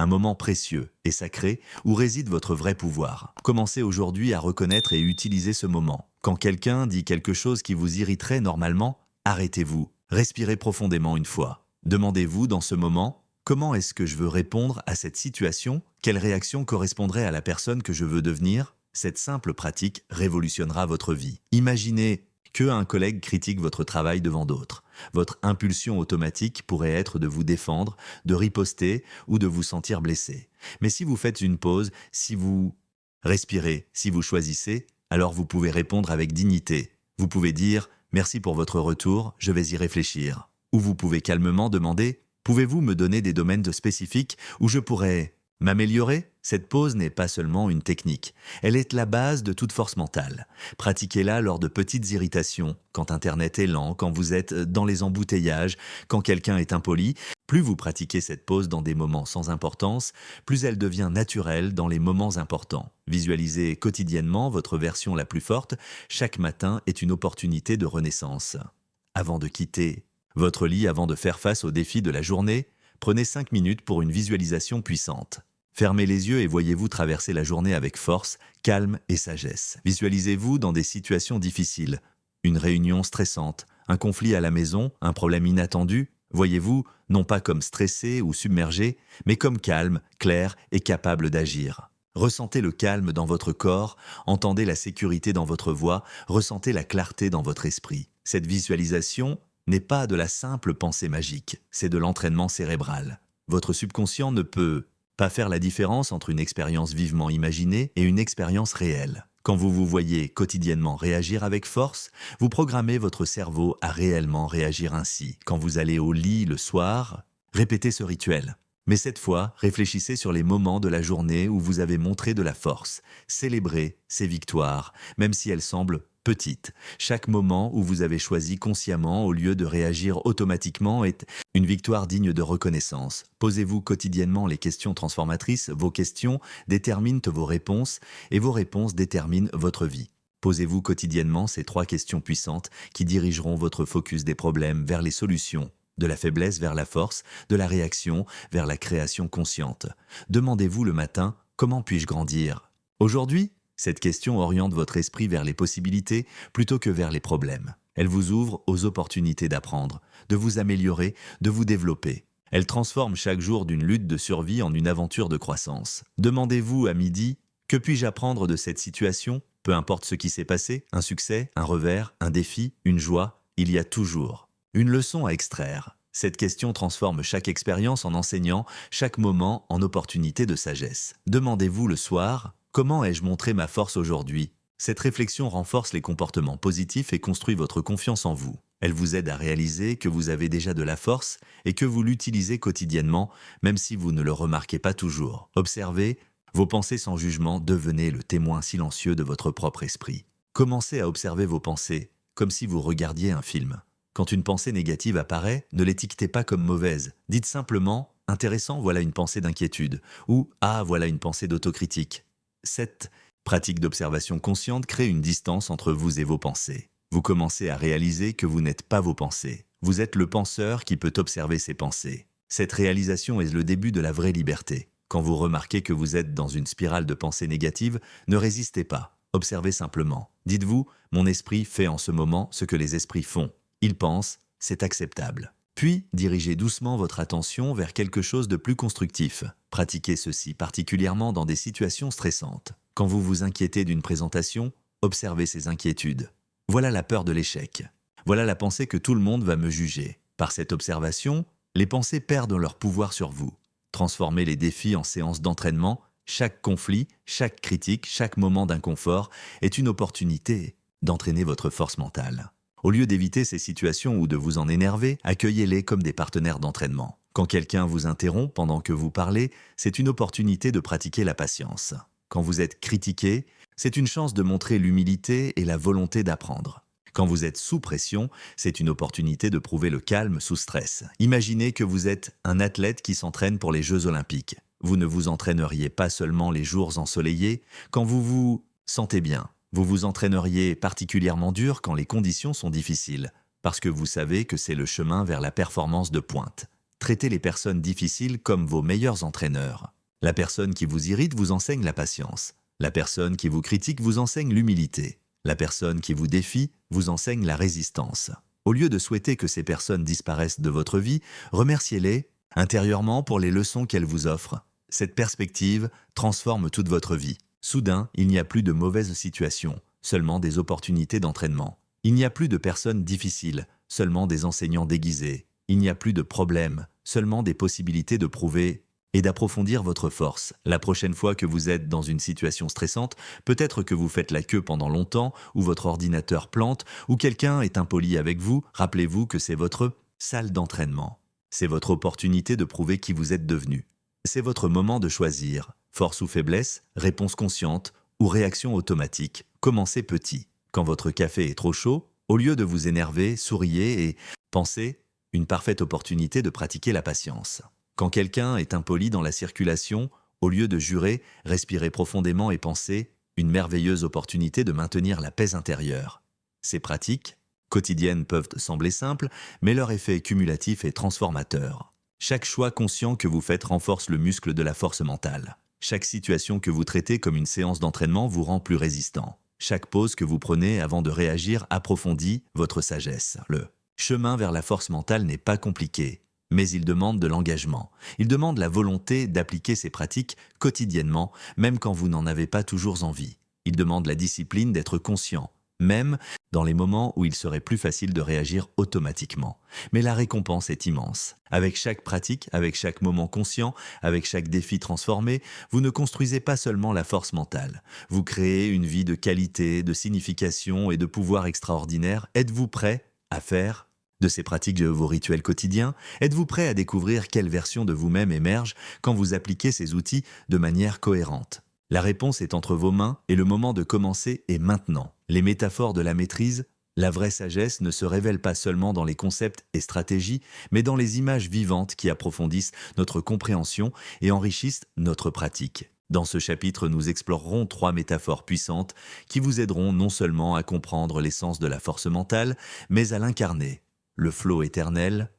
[SPEAKER 1] moment précieux et sacré où réside votre vrai pouvoir. Commencez aujourd'hui à reconnaître et utiliser ce moment. Quand quelqu'un dit quelque chose qui vous irriterait normalement, arrêtez-vous, respirez profondément une fois. Demandez-vous dans ce moment, comment est-ce que je veux répondre à cette situation? Quelle réaction correspondrait à la personne que je veux devenir? Cette simple pratique révolutionnera votre vie. Imaginez qu'un collègue critique votre travail devant d'autres. Votre impulsion automatique pourrait être de vous défendre, de riposter ou de vous sentir blessé. Mais si vous faites une pause, si vous respirez, si vous choisissez, alors vous pouvez répondre avec dignité. Vous pouvez dire « Merci pour votre retour, je vais y réfléchir ». Ou vous pouvez calmement demander « Pouvez-vous me donner des domaines spécifiques où je pourrais m'améliorer ?» Cette pause n'est pas seulement une technique, elle est la base de toute force mentale. Pratiquez-la lors de petites irritations, quand Internet est lent, quand vous êtes dans les embouteillages, quand quelqu'un est impoli. Plus vous pratiquez cette pause dans des moments sans importance, plus elle devient naturelle dans les moments importants. Visualisez quotidiennement votre version la plus forte, chaque matin est une opportunité de renaissance. Avant de quitter votre lit, avant de faire face aux défis de la journée, prenez 5 minutes pour une visualisation puissante. Fermez les yeux et voyez-vous traverser la journée avec force, calme et sagesse. Visualisez-vous dans des situations difficiles, une réunion stressante, un conflit à la maison, un problème inattendu. Voyez-vous, non pas comme stressé ou submergé, mais comme calme, clair et capable d'agir. Ressentez le calme dans votre corps, entendez la sécurité dans votre voix, ressentez la clarté dans votre esprit. Cette visualisation n'est pas de la simple pensée magique, c'est de l'entraînement cérébral. Votre subconscient ne peut pas faire la différence entre une expérience vivement imaginée et une expérience réelle. Quand vous vous voyez quotidiennement réagir avec force, vous programmez votre cerveau à réellement réagir ainsi. Quand vous allez au lit le soir, répétez ce rituel. Mais cette fois, réfléchissez sur les moments de la journée où vous avez montré de la force. Célébrez ces victoires, même si elles semblent petites. Chaque moment où vous avez choisi consciemment au lieu de réagir automatiquement est une victoire digne de reconnaissance. Posez-vous quotidiennement les questions transformatrices. Vos questions déterminent vos réponses et vos réponses déterminent votre vie. Posez-vous quotidiennement ces 3 questions puissantes qui dirigeront votre focus des problèmes vers les solutions. De la faiblesse vers la force, de la réaction vers la création consciente. Demandez-vous le matin, comment puis-je grandir? Aujourd'hui, cette question oriente votre esprit vers les possibilités plutôt que vers les problèmes. Elle vous ouvre aux opportunités d'apprendre, de vous améliorer, de vous développer. Elle transforme chaque jour d'une lutte de survie en une aventure de croissance. Demandez-vous à midi, que puis-je apprendre de cette situation? Peu importe ce qui s'est passé, un succès, un revers, un défi, une joie, il y a toujours une leçon à extraire. Cette question transforme chaque expérience en enseignant, chaque moment en opportunité de sagesse. Demandez-vous le soir, comment ai-je montré ma force aujourd'hui? Cette réflexion renforce les comportements positifs et construit votre confiance en vous. Elle vous aide à réaliser que vous avez déjà de la force et que vous l'utilisez quotidiennement, même si vous ne le remarquez pas toujours. Observez vos pensées sans jugement, devenez le témoin silencieux de votre propre esprit. Commencez à observer vos pensées, comme si vous regardiez un film. Quand une pensée négative apparaît, ne l'étiquetez pas comme mauvaise. Dites simplement « intéressant, voilà une pensée d'inquiétude » ou « ah, voilà une pensée d'autocritique ». Cette pratique d'observation consciente crée une distance entre vous et vos pensées. Vous commencez à réaliser que vous n'êtes pas vos pensées. Vous êtes le penseur qui peut observer ses pensées. Cette réalisation est le début de la vraie liberté. Quand vous remarquez que vous êtes dans une spirale de pensées négatives, ne résistez pas. Observez simplement. Dites-vous « mon esprit fait en ce moment ce que les esprits font ». Il pense, c'est acceptable. Puis, dirigez doucement votre attention vers quelque chose de plus constructif. Pratiquez ceci particulièrement dans des situations stressantes. Quand vous vous inquiétez d'une présentation, observez ces inquiétudes. Voilà la peur de l'échec. Voilà la pensée que tout le monde va me juger. Par cette observation, les pensées perdent leur pouvoir sur vous. Transformez les défis en séances d'entraînement. Chaque conflit, chaque critique, chaque moment d'inconfort est une opportunité d'entraîner votre force mentale. Au lieu d'éviter ces situations ou de vous en énerver, accueillez-les comme des partenaires d'entraînement. Quand quelqu'un vous interrompt pendant que vous parlez, c'est une opportunité de pratiquer la patience. Quand vous êtes critiqué, c'est une chance de montrer l'humilité et la volonté d'apprendre. Quand vous êtes sous pression, c'est une opportunité de prouver le calme sous stress. Imaginez que vous êtes un athlète qui s'entraîne pour les Jeux Olympiques. Vous ne vous entraîneriez pas seulement les jours ensoleillés quand vous vous sentez bien. Vous vous entraîneriez particulièrement dur quand les conditions sont difficiles, parce que vous savez que c'est le chemin vers la performance de pointe. Traitez les personnes difficiles comme vos meilleurs entraîneurs. La personne qui vous irrite vous enseigne la patience. La personne qui vous critique vous enseigne l'humilité. La personne qui vous défie vous enseigne la résistance. Au lieu de souhaiter que ces personnes disparaissent de votre vie, remerciez-les intérieurement pour les leçons qu'elles vous offrent. Cette perspective transforme toute votre vie. Soudain, il n'y a plus de mauvaises situations, seulement des opportunités d'entraînement. Il n'y a plus de personnes difficiles, seulement des enseignants déguisés. Il n'y a plus de problèmes, seulement des possibilités de prouver et d'approfondir votre force. La prochaine fois que vous êtes dans une situation stressante, peut-être que vous faites la queue pendant longtemps, ou votre ordinateur plante, ou quelqu'un est impoli avec vous, rappelez-vous que c'est votre salle d'entraînement. C'est votre opportunité de prouver qui vous êtes devenu. C'est votre moment de choisir, force ou faiblesse, réponse consciente ou réaction automatique. Commencez petit. Quand votre café est trop chaud, au lieu de vous énerver, souriez et pensez une parfaite opportunité de pratiquer la patience. Quand quelqu'un est impoli dans la circulation, au lieu de jurer, respirez profondément et pensez une merveilleuse opportunité de maintenir la paix intérieure. Ces pratiques quotidiennes peuvent sembler simples, mais leur effet cumulatif est transformateur. Chaque choix conscient que vous faites renforce le muscle de la force mentale. Chaque situation que vous traitez comme une séance d'entraînement vous rend plus résistant. Chaque pause que vous prenez avant de réagir approfondit votre sagesse. Le chemin vers la force mentale n'est pas compliqué, mais il demande de l'engagement. Il demande la volonté d'appliquer ces pratiques quotidiennement, même quand vous n'en avez pas toujours envie. Il demande la discipline d'être conscient, même dans les moments où il serait plus facile de réagir automatiquement. Mais la récompense est immense. Avec chaque pratique, avec chaque moment conscient, avec chaque défi transformé, vous ne construisez pas seulement la force mentale. Vous créez une vie de qualité, de signification et de pouvoir extraordinaire. Êtes-vous prêt à faire de ces pratiques de vos rituels quotidiens? Êtes-vous prêt à découvrir quelle version de vous-même émerge quand vous appliquez ces outils de manière cohérente? La réponse est entre vos mains et le moment de commencer est maintenant. Les métaphores de la maîtrise, la vraie sagesse ne se révèle pas seulement dans les concepts et stratégies, mais dans les images vivantes qui approfondissent notre compréhension et enrichissent notre pratique. Dans ce chapitre, nous explorerons 3 métaphores puissantes qui vous aideront non seulement à comprendre l'essence de la force mentale, mais à l'incarner. Le flot éternel,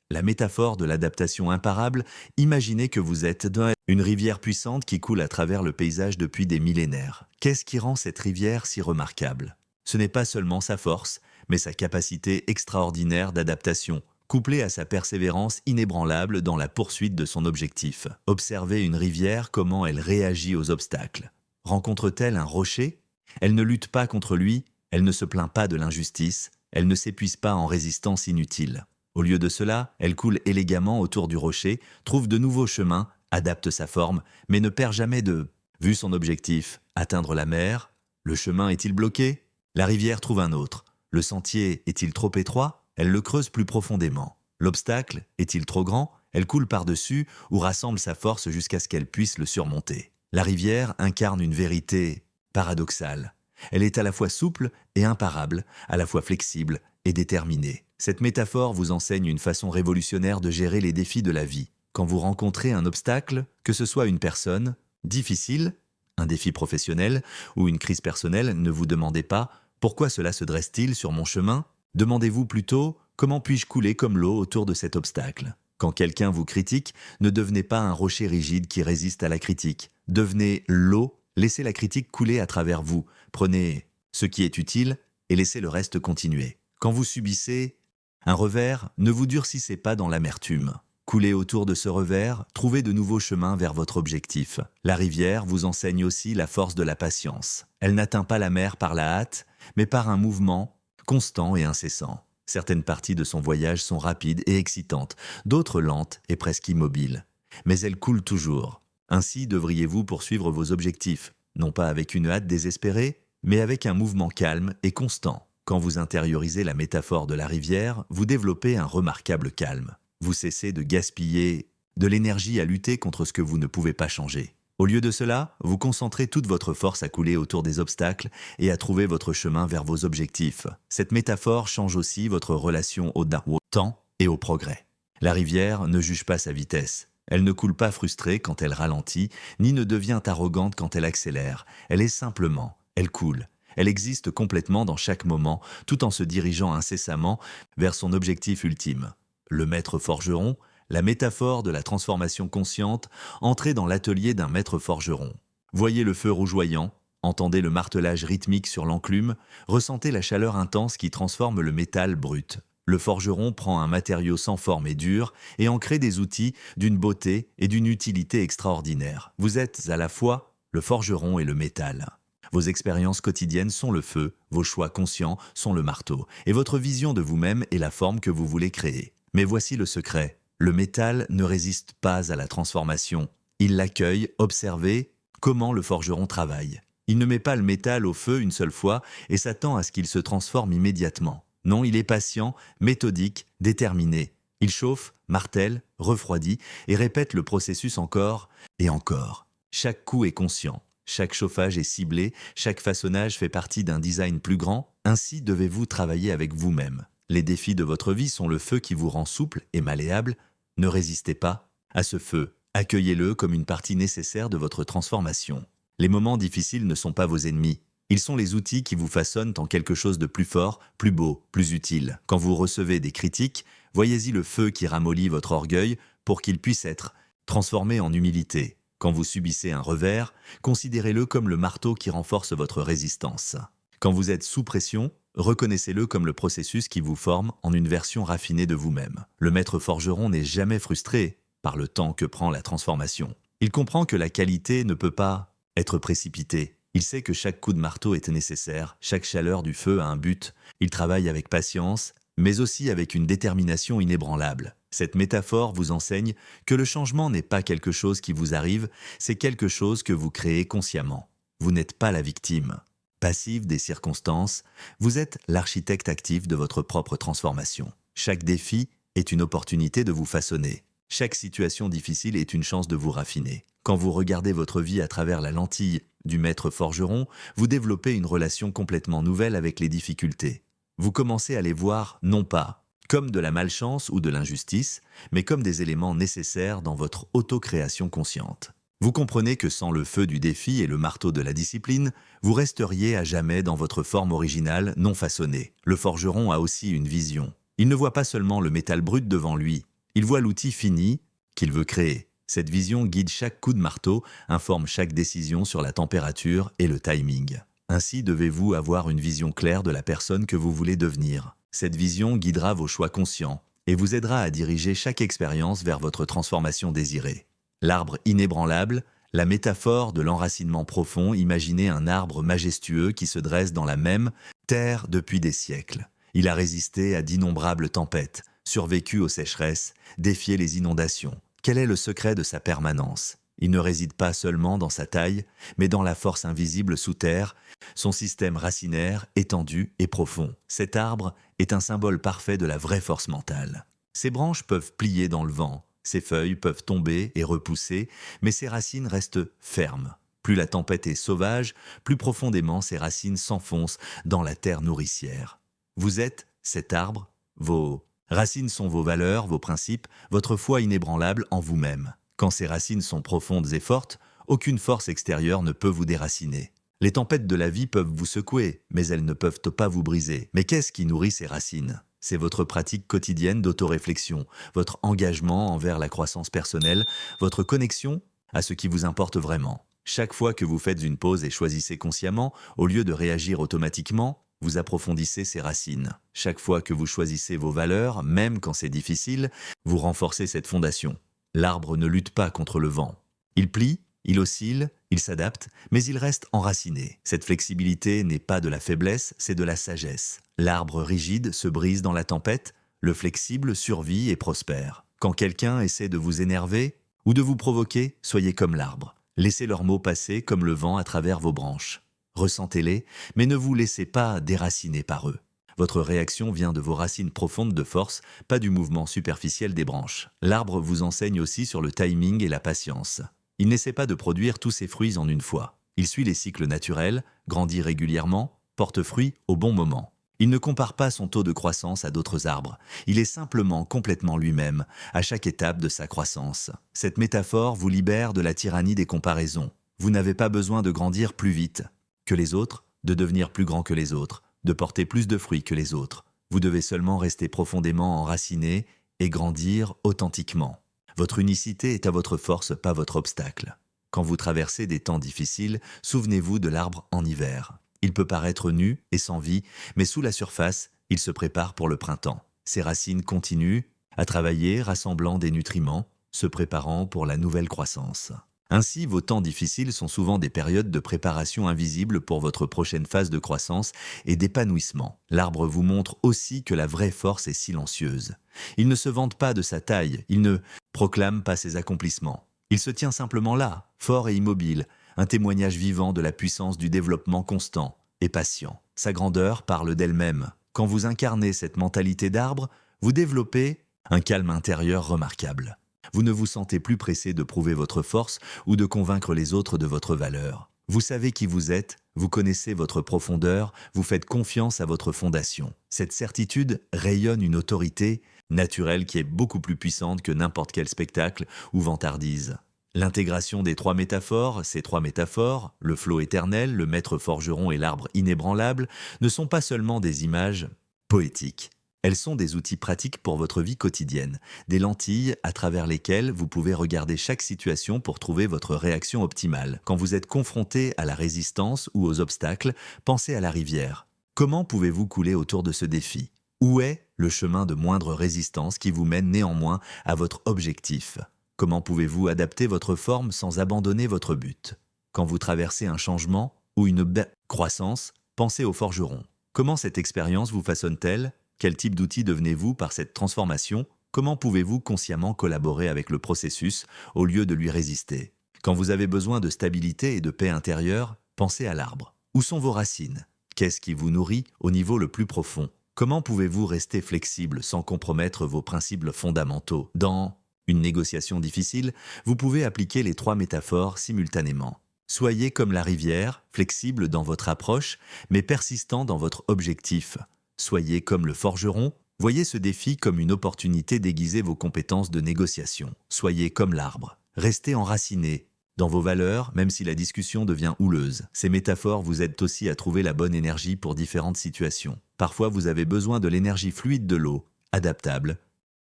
[SPEAKER 1] la métaphore de l'adaptation imparable, imaginez que vous êtes dans une rivière puissante qui coule à travers le paysage depuis des millénaires. Qu'est-ce qui rend cette rivière si remarquable? Ce n'est pas seulement sa force, mais sa capacité extraordinaire d'adaptation, couplée à sa persévérance inébranlable dans la poursuite de son objectif. Observez une rivière, comment elle réagit aux obstacles. Rencontre-t-elle un rocher? Elle ne lutte pas contre lui, elle ne se plaint pas de l'injustice, elle ne s'épuise pas en résistance inutile. Au lieu de cela, elle coule élégamment autour du rocher, trouve de nouveaux chemins, adapte sa forme, mais ne perd jamais de vue son objectif. Atteindre la mer? Le chemin est-il bloqué? La rivière trouve un autre. Le sentier est-il trop étroit? Elle le creuse plus profondément. L'obstacle est-il trop grand? Elle coule par-dessus ou rassemble sa force jusqu'à ce qu'elle puisse le surmonter. La rivière incarne une vérité paradoxale. Elle est à la fois souple et imparable, à la fois flexible et déterminée. Cette métaphore vous enseigne une façon révolutionnaire de gérer les défis de la vie. Quand vous rencontrez un obstacle, que ce soit une personne difficile, un défi professionnel ou une crise personnelle, ne vous demandez pas « Pourquoi cela se dresse-t-il sur mon chemin ?» Demandez-vous plutôt « Comment puis-je couler comme l'eau autour de cet obstacle ?» Quand quelqu'un vous critique, ne devenez pas un rocher rigide qui résiste à la critique. Devenez l'eau, laissez la critique couler à travers vous. Prenez ce qui est utile et laissez le reste continuer. Quand vous subissez un revers, ne vous durcissez pas dans l'amertume. Coulez autour de ce revers, trouvez de nouveaux chemins vers votre objectif. La rivière vous enseigne aussi la force de la patience. Elle n'atteint pas la mer par la hâte, mais par un mouvement constant et incessant. Certaines parties de son voyage sont rapides et excitantes, d'autres lentes et presque immobiles. Mais elle coule toujours. Ainsi devriez-vous poursuivre vos objectifs, non pas avec une hâte désespérée, mais avec un mouvement calme et constant. Quand vous intériorisez la métaphore de la rivière, vous développez un remarquable calme. Vous cessez de gaspiller de l'énergie à lutter contre ce que vous ne pouvez pas changer. Au lieu de cela, vous concentrez toute votre force à couler autour des obstacles et à trouver votre chemin vers vos objectifs. Cette métaphore change aussi votre relation au temps et au progrès. La rivière ne juge pas sa vitesse. Elle ne coule pas frustrée quand elle ralentit, ni ne devient arrogante quand elle accélère. Elle est simplement, elle coule. Elle existe complètement dans chaque moment, tout en se dirigeant incessamment vers son objectif ultime. Le maître forgeron, la métaphore de la transformation consciente, entrez dans l'atelier d'un maître forgeron. Voyez le feu rougeoyant, Entendez le martelage rythmique sur l'enclume, ressentez la chaleur intense qui transforme le métal brut. Le forgeron prend un matériau sans forme et dur et en crée des outils d'une beauté et d'une utilité extraordinaire. Vous êtes à la fois le forgeron et le métal. Vos expériences quotidiennes sont le feu, vos choix conscients sont le marteau, et votre vision de vous-même est la forme que vous voulez créer. Mais voici le secret. Le métal ne résiste pas à la transformation. Il l'accueille, observez comment le forgeron travaille. Il ne met pas le métal au feu une seule fois et s'attend à ce qu'il se transforme immédiatement. Non, il est patient, méthodique, déterminé. Il chauffe, martèle, refroidit et répète le processus encore et encore. Chaque coup est conscient, chaque chauffage est ciblé, chaque façonnage fait partie d'un design plus grand. Ainsi devez-vous travailler avec vous-même. Les défis de votre vie sont le feu qui vous rend souple et malléable. Ne résistez pas à ce feu. Accueillez-le comme une partie nécessaire de votre transformation. Les moments difficiles ne sont pas vos ennemis. Ils sont les outils qui vous façonnent en quelque chose de plus fort, plus beau, plus utile. Quand vous recevez des critiques, voyez-y le feu qui ramollit votre orgueil pour qu'il puisse être transformé en humilité. Quand vous subissez un revers, considérez-le comme le marteau qui renforce votre résistance. Quand vous êtes sous pression, reconnaissez-le comme le processus qui vous forme en une version raffinée de vous-même. Le maître forgeron n'est jamais frustré par le temps que prend la transformation. Il comprend que la qualité ne peut pas être précipitée. Il sait que chaque coup de marteau est nécessaire, chaque chaleur du feu a un but. Il travaille avec patience, mais aussi avec une détermination inébranlable. Cette métaphore vous enseigne que le changement n'est pas quelque chose qui vous arrive, c'est quelque chose que vous créez consciemment. Vous n'êtes pas la victime passive des circonstances, vous êtes l'architecte actif de votre propre transformation. Chaque défi est une opportunité de vous façonner. Chaque situation difficile est une chance de vous raffiner. Quand vous regardez votre vie à travers la lentille du maître forgeron, vous développez une relation complètement nouvelle avec les difficultés. Vous commencez à les voir non pas comme de la malchance ou de l'injustice, mais comme des éléments nécessaires dans votre autocréation consciente. Vous comprenez que sans le feu du défi et le marteau de la discipline, vous resteriez à jamais dans votre forme originale non façonnée. Le forgeron a aussi une vision. Il ne voit pas seulement le métal brut devant lui, il voit l'outil fini qu'il veut créer. Cette vision guide chaque coup de marteau, informe chaque décision sur la température et le timing. Ainsi devez-vous avoir une vision claire de la personne que vous voulez devenir. Cette vision guidera vos choix conscients et vous aidera à diriger chaque expérience vers votre transformation désirée. L'arbre inébranlable, la métaphore de l'enracinement profond, imaginez un arbre majestueux qui se dresse dans la même terre depuis des siècles. Il a résisté à d'innombrables tempêtes, survécu aux sécheresses, défié les inondations. Quel est le secret de sa permanence? Il ne réside pas seulement dans sa taille, mais dans la force invisible sous terre, son système racinaire étendu et profond. Cet arbre est un symbole parfait de la vraie force mentale. Ses branches peuvent plier dans le vent, ses feuilles peuvent tomber et repousser, mais ses racines restent fermes. Plus la tempête est sauvage, plus profondément ses racines s'enfoncent dans la terre nourricière. Vous êtes cet arbre, vos racines sont vos valeurs, vos principes, votre foi inébranlable en vous-même. Quand ces racines sont profondes et fortes, aucune force extérieure ne peut vous déraciner. Les tempêtes de la vie peuvent vous secouer, mais elles ne peuvent pas vous briser. Mais qu'est-ce qui nourrit ces racines? C'est votre pratique quotidienne d'autoréflexion, votre engagement envers la croissance personnelle, votre connexion à ce qui vous importe vraiment. Chaque fois que vous faites une pause et choisissez consciemment, au lieu de réagir automatiquement, vous approfondissez ces racines. Chaque fois que vous choisissez vos valeurs, même quand c'est difficile, vous renforcez cette fondation. L'arbre ne lutte pas contre le vent. Il plie, il oscille, il s'adapte, mais il reste enraciné. Cette flexibilité n'est pas de la faiblesse, c'est de la sagesse. L'arbre rigide se brise dans la tempête, le flexible survit et prospère. Quand quelqu'un essaie de vous énerver ou de vous provoquer, soyez comme l'arbre. Laissez leurs mots passer comme le vent à travers vos branches. Ressentez-les, mais ne vous laissez pas déraciner par eux. Votre réaction vient de vos racines profondes de force, pas du mouvement superficiel des branches. L'arbre vous enseigne aussi sur le timing et la patience. Il n'essaie pas de produire tous ses fruits en une fois. Il suit les cycles naturels, grandit régulièrement, porte fruit au bon moment. Il ne compare pas son taux de croissance à d'autres arbres. Il est simplement complètement lui-même, à chaque étape de sa croissance. Cette métaphore vous libère de la tyrannie des comparaisons. Vous n'avez pas besoin de grandir plus vite que les autres, de devenir plus grand que les autres, de porter plus de fruits que les autres. Vous devez seulement rester profondément enraciné et grandir authentiquement. Votre unicité est à votre force, pas votre obstacle. Quand vous traversez des temps difficiles, souvenez-vous de l'arbre en hiver. Il peut paraître nu et sans vie, mais sous la surface, il se prépare pour le printemps. Ses racines continuent à travailler, rassemblant des nutriments, se préparant pour la nouvelle croissance. Ainsi, vos temps difficiles sont souvent des périodes de préparation invisibles pour votre prochaine phase de croissance et d'épanouissement. L'arbre vous montre aussi que la vraie force est silencieuse. Il ne se vante pas de sa taille, il ne proclame pas ses accomplissements. Il se tient simplement là, fort et immobile, un témoignage vivant de la puissance du développement constant et patient. Sa grandeur parle d'elle-même. Quand vous incarnez cette mentalité d'arbre, vous développez un calme intérieur remarquable. Vous ne vous sentez plus pressé de prouver votre force ou de convaincre les autres de votre valeur. Vous savez qui vous êtes, vous connaissez votre profondeur, vous faites confiance à votre fondation. Cette certitude rayonne une autorité naturelle qui est beaucoup plus puissante que n'importe quel spectacle ou vantardise. L'intégration des trois métaphores, ces trois métaphores, le flot éternel, le maître forgeron et l'arbre inébranlable, ne sont pas seulement des images poétiques. Elles sont des outils pratiques pour votre vie quotidienne, des lentilles à travers lesquelles vous pouvez regarder chaque situation pour trouver votre réaction optimale. Quand vous êtes confronté à la résistance ou aux obstacles, pensez à la rivière. Comment pouvez-vous couler autour de ce défi? Où est le chemin de moindre résistance qui vous mène néanmoins à votre objectif? Comment pouvez-vous adapter votre forme sans abandonner votre but? Quand vous traversez un changement ou une croissance, pensez au forgeron. Comment cette expérience vous façonne-t-elle? Quel type d'outil devenez-vous par cette transformation? Comment pouvez-vous consciemment collaborer avec le processus au lieu de lui résister? Quand vous avez besoin de stabilité et de paix intérieure, pensez à l'arbre. Où sont vos racines? Qu'est-ce qui vous nourrit au niveau le plus profond? Comment pouvez-vous rester flexible sans compromettre vos principes fondamentaux? Dans une négociation difficile, vous pouvez appliquer les trois métaphores simultanément. Soyez comme la rivière, flexible dans votre approche, mais persistant dans votre objectif. Soyez comme le forgeron, voyez ce défi comme une opportunité d'aiguiser vos compétences de négociation. Soyez comme l'arbre, restez enraciné dans vos valeurs, même si la discussion devient houleuse. Ces métaphores vous aident aussi à trouver la bonne énergie pour différentes situations. Parfois, vous avez besoin de l'énergie fluide de l'eau, adaptable,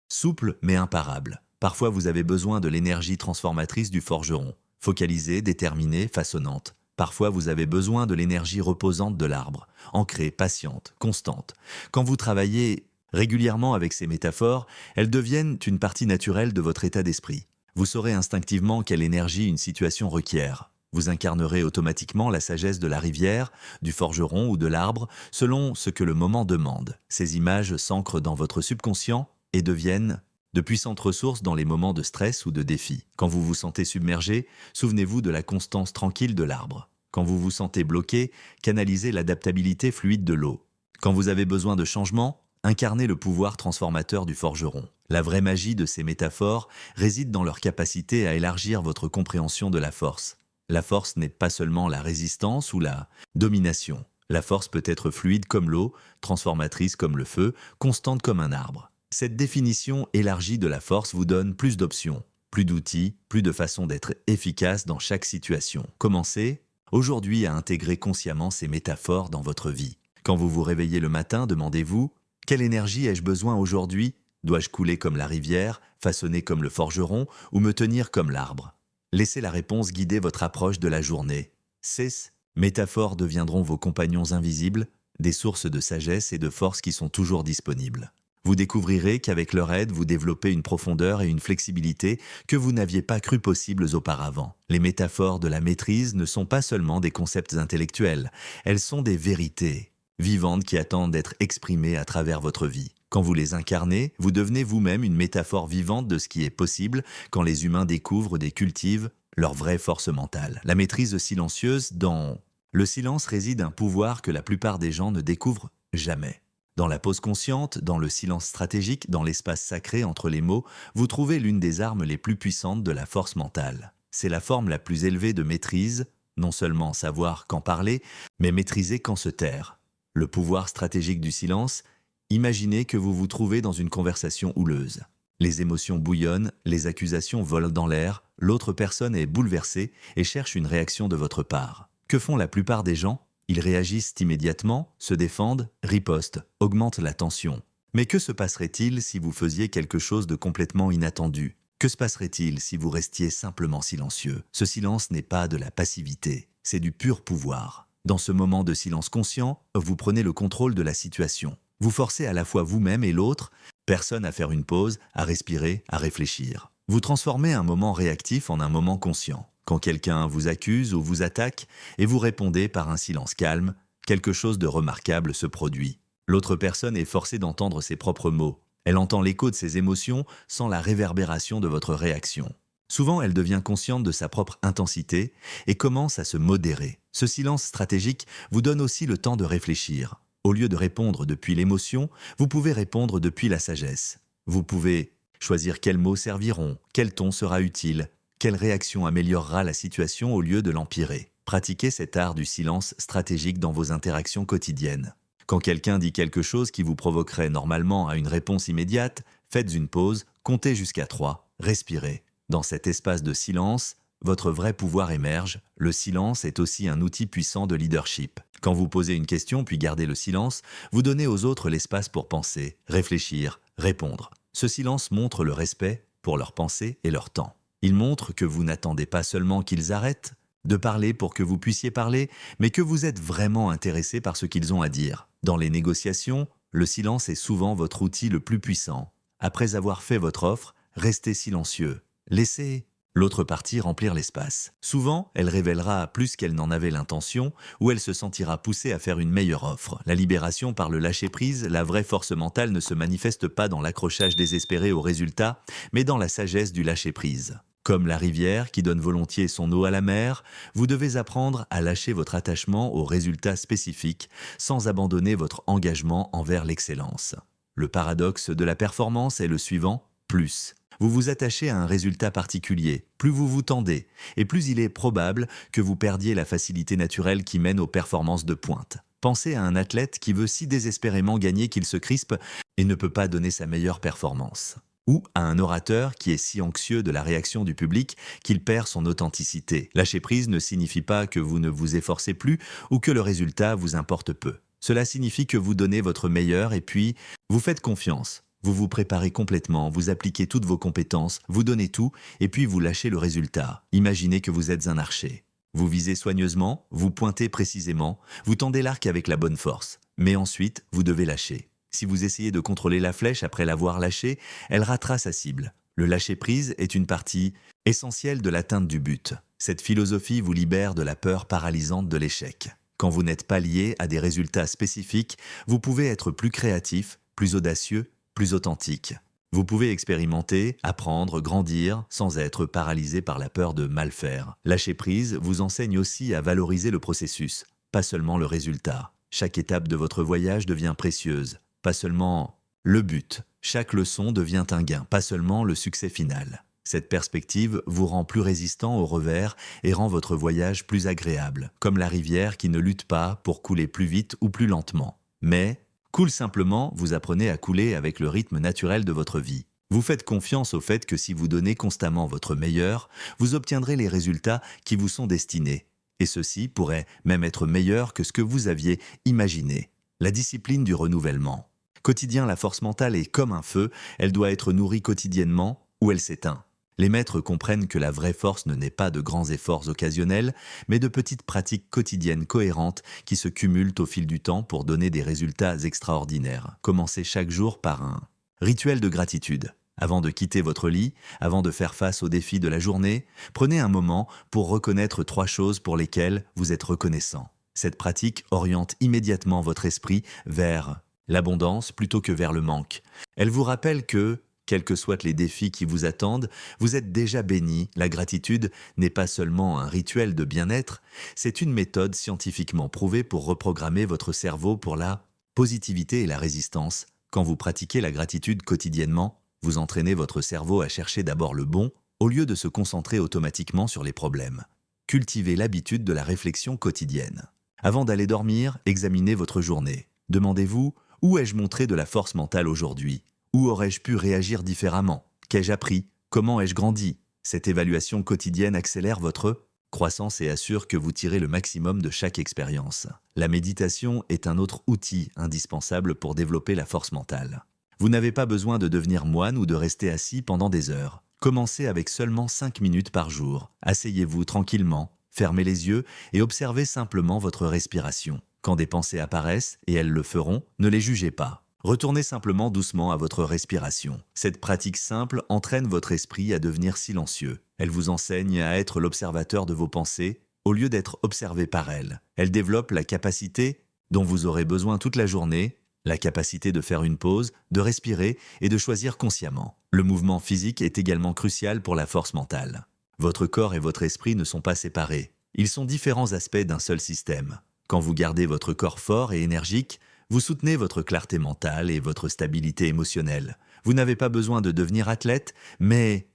[SPEAKER 1] souple mais imparable. Parfois, vous avez besoin de l'énergie transformatrice du forgeron, focalisée, déterminée, façonnante. Parfois, vous avez besoin de l'énergie reposante de l'arbre, ancrée, patiente, constante. Quand vous travaillez régulièrement avec ces métaphores, elles deviennent une partie naturelle de votre état d'esprit. Vous saurez instinctivement quelle énergie une situation requiert. Vous incarnerez automatiquement la sagesse de la rivière, du forgeron ou de l'arbre, selon ce que le moment demande. Ces images s'ancrent dans votre subconscient et deviennent de puissantes ressources dans les moments de stress ou de défi. Quand vous vous sentez submergé, souvenez-vous de la constance tranquille de l'arbre. Quand vous vous sentez bloqué, canalisez l'adaptabilité fluide de l'eau. Quand vous avez besoin de changement, incarnez le pouvoir transformateur du forgeron. La vraie magie de ces métaphores réside dans leur capacité à élargir votre compréhension de la force. La force n'est pas seulement la résistance ou la domination. La force peut être fluide comme l'eau, transformatrice comme le feu, constante comme un arbre. Cette définition élargie de la force vous donne plus d'options, plus d'outils, plus de façons d'être efficace dans chaque situation. Commencez aujourd'hui à intégrer consciemment ces métaphores dans votre vie. Quand vous vous réveillez le matin, demandez-vous « Quelle énergie ai-je besoin aujourd'hui ? Dois-je couler comme la rivière, façonner comme le forgeron ou me tenir comme l'arbre ?» Laissez la réponse guider votre approche de la journée. Ces métaphores deviendront vos compagnons invisibles, des sources de sagesse et de force qui sont toujours disponibles. Vous découvrirez qu'avec leur aide, vous développez une profondeur et une flexibilité que vous n'aviez pas cru possibles auparavant. Les métaphores de la maîtrise ne sont pas seulement des concepts intellectuels, elles sont des vérités vivantes qui attendent d'être exprimées à travers votre vie. Quand vous les incarnez, vous devenez vous-même une métaphore vivante de ce qui est possible quand les humains découvrent et cultivent leur vraie force mentale. La maîtrise silencieuse, dans le silence réside un pouvoir que la plupart des gens ne découvrent jamais. Dans la pause consciente, dans le silence stratégique, dans l'espace sacré entre les mots, vous trouvez l'une des armes les plus puissantes de la force mentale. C'est la forme la plus élevée de maîtrise, non seulement savoir quand parler, mais maîtriser quand se taire. Le pouvoir stratégique du silence, imaginez que vous vous trouvez dans une conversation houleuse. Les émotions bouillonnent, les accusations volent dans l'air, l'autre personne est bouleversée et cherche une réaction de votre part. Que font la plupart des gens ? Ils réagissent immédiatement, se défendent, ripostent, augmentent la tension. Mais que se passerait-il si vous faisiez quelque chose de complètement inattendu? Que se passerait-il si vous restiez simplement silencieux? Ce silence n'est pas de la passivité, c'est du pur pouvoir. Dans ce moment de silence conscient, vous prenez le contrôle de la situation. Vous forcez à la fois vous-même et l'autre, personne à faire une pause, à respirer, à réfléchir. Vous transformez un moment réactif en un moment conscient. Quand quelqu'un vous accuse ou vous attaque, et vous répondez par un silence calme, quelque chose de remarquable se produit. L'autre personne est forcée d'entendre ses propres mots. Elle entend l'écho de ses émotions sans la réverbération de votre réaction. Souvent, elle devient consciente de sa propre intensité et commence à se modérer. Ce silence stratégique vous donne aussi le temps de réfléchir. Au lieu de répondre depuis l'émotion, vous pouvez répondre depuis la sagesse. Vous pouvez choisir quels mots serviront, quel ton sera utile, quelle réaction améliorera la situation au lieu de l'empirer. Pratiquez cet art du silence stratégique dans vos interactions quotidiennes. Quand quelqu'un dit quelque chose qui vous provoquerait normalement à une réponse immédiate, faites une pause, comptez jusqu'à 3, respirez. Dans cet espace de silence, votre vrai pouvoir émerge. Le silence est aussi un outil puissant de leadership. Quand vous posez une question puis gardez le silence, vous donnez aux autres l'espace pour penser, réfléchir, répondre. Ce silence montre le respect pour leurs pensées et leur temps. Il montre que vous n'attendez pas seulement qu'ils arrêtent de parler pour que vous puissiez parler, mais que vous êtes vraiment intéressé par ce qu'ils ont à dire. Dans les négociations, le silence est souvent votre outil le plus puissant. Après avoir fait votre offre, restez silencieux. Laissez l'autre partie remplir l'espace. Souvent, elle révélera plus qu'elle n'en avait l'intention ou elle se sentira poussée à faire une meilleure offre. La libération par le lâcher-prise, la vraie force mentale ne se manifeste pas dans l'accrochage désespéré au résultat, mais dans la sagesse du lâcher-prise. Comme la rivière qui donne volontiers son eau à la mer, vous devez apprendre à lâcher votre attachement aux résultats spécifiques sans abandonner votre engagement envers l'excellence. Le paradoxe de la performance est le suivant, plus. Vous vous attachez à un résultat particulier, plus vous vous tendez, et plus il est probable que vous perdiez la facilité naturelle qui mène aux performances de pointe. Pensez à un athlète qui veut si désespérément gagner qu'il se crispe et ne peut pas donner sa meilleure performance. Ou à un orateur qui est si anxieux de la réaction du public qu'il perd son authenticité. Lâcher prise ne signifie pas que vous ne vous efforcez plus ou que le résultat vous importe peu. Cela signifie que vous donnez votre meilleur et puis vous faites confiance. Vous vous préparez complètement, vous appliquez toutes vos compétences, vous donnez tout et puis vous lâchez le résultat. Imaginez que vous êtes un archer. Vous visez soigneusement, vous pointez précisément, vous tendez l'arc avec la bonne force. Mais ensuite, vous devez lâcher. Si vous essayez de contrôler la flèche après l'avoir lâchée, elle ratera sa cible. Le lâcher-prise est une partie essentielle de l'atteinte du but. Cette philosophie vous libère de la peur paralysante de l'échec. Quand vous n'êtes pas lié à des résultats spécifiques, vous pouvez être plus créatif, plus audacieux, plus authentique. Vous pouvez expérimenter, apprendre, grandir, sans être paralysé par la peur de mal faire. Lâcher prise vous enseigne aussi à valoriser le processus, pas seulement le résultat. Chaque étape de votre voyage devient précieuse. Pas seulement le but, chaque leçon devient un gain, pas seulement le succès final. Cette perspective vous rend plus résistant au revers et rend votre voyage plus agréable, comme la rivière qui ne lutte pas pour couler plus vite ou plus lentement. Mais coule simplement, vous apprenez à couler avec le rythme naturel de votre vie. Vous faites confiance au fait que si vous donnez constamment votre meilleur, vous obtiendrez les résultats qui vous sont destinés. Et ceux-ci pourraient même être meilleurs que ce que vous aviez imaginé. La discipline du renouvellement. Quotidien, la force mentale est comme un feu, elle doit être nourrie quotidiennement ou elle s'éteint. Les maîtres comprennent que la vraie force ne naît pas de grands efforts occasionnels, mais de petites pratiques quotidiennes cohérentes qui se cumulent au fil du temps pour donner des résultats extraordinaires. Commencez chaque jour par un rituel de gratitude. Avant de quitter votre lit, avant de faire face aux défis de la journée, prenez un moment pour reconnaître 3 choses pour lesquelles vous êtes reconnaissant. Cette pratique oriente immédiatement votre esprit vers l'abondance plutôt que vers le manque. Elle vous rappelle que, quels que soient les défis qui vous attendent, vous êtes déjà béni. La gratitude n'est pas seulement un rituel de bien-être, c'est une méthode scientifiquement prouvée pour reprogrammer votre cerveau pour la positivité et la résistance. Quand vous pratiquez la gratitude quotidiennement, vous entraînez votre cerveau à chercher d'abord le bon, au lieu de se concentrer automatiquement sur les problèmes. Cultivez l'habitude de la réflexion quotidienne. Avant d'aller dormir, examinez votre journée. Demandez-vous: où ai-je montré de la force mentale aujourd'hui? Où aurais-je pu réagir différemment? Qu'ai-je appris? Comment ai-je grandi? Cette évaluation quotidienne accélère votre croissance et assure que vous tirez le maximum de chaque expérience. La méditation est un autre outil indispensable pour développer la force mentale. Vous n'avez pas besoin de devenir moine ou de rester assis pendant des heures. Commencez avec seulement 5 minutes par jour. Asseyez-vous tranquillement, fermez les yeux et observez simplement votre respiration. Quand des pensées apparaissent, et elles le feront, ne les jugez pas. Retournez simplement doucement à votre respiration. Cette pratique simple entraîne votre esprit à devenir silencieux. Elle vous enseigne à être l'observateur de vos pensées au lieu d'être observé par elles. Elle développe la capacité dont vous aurez besoin toute la journée, la capacité de faire une pause, de respirer et de choisir consciemment. Le mouvement physique est également crucial pour la force mentale. Votre corps et votre esprit ne sont pas séparés. Ils sont différents aspects d'un seul système. Quand vous gardez votre corps fort et énergique, vous soutenez votre clarté mentale et votre stabilité émotionnelle. Vous n'avez pas besoin de devenir athlète, mais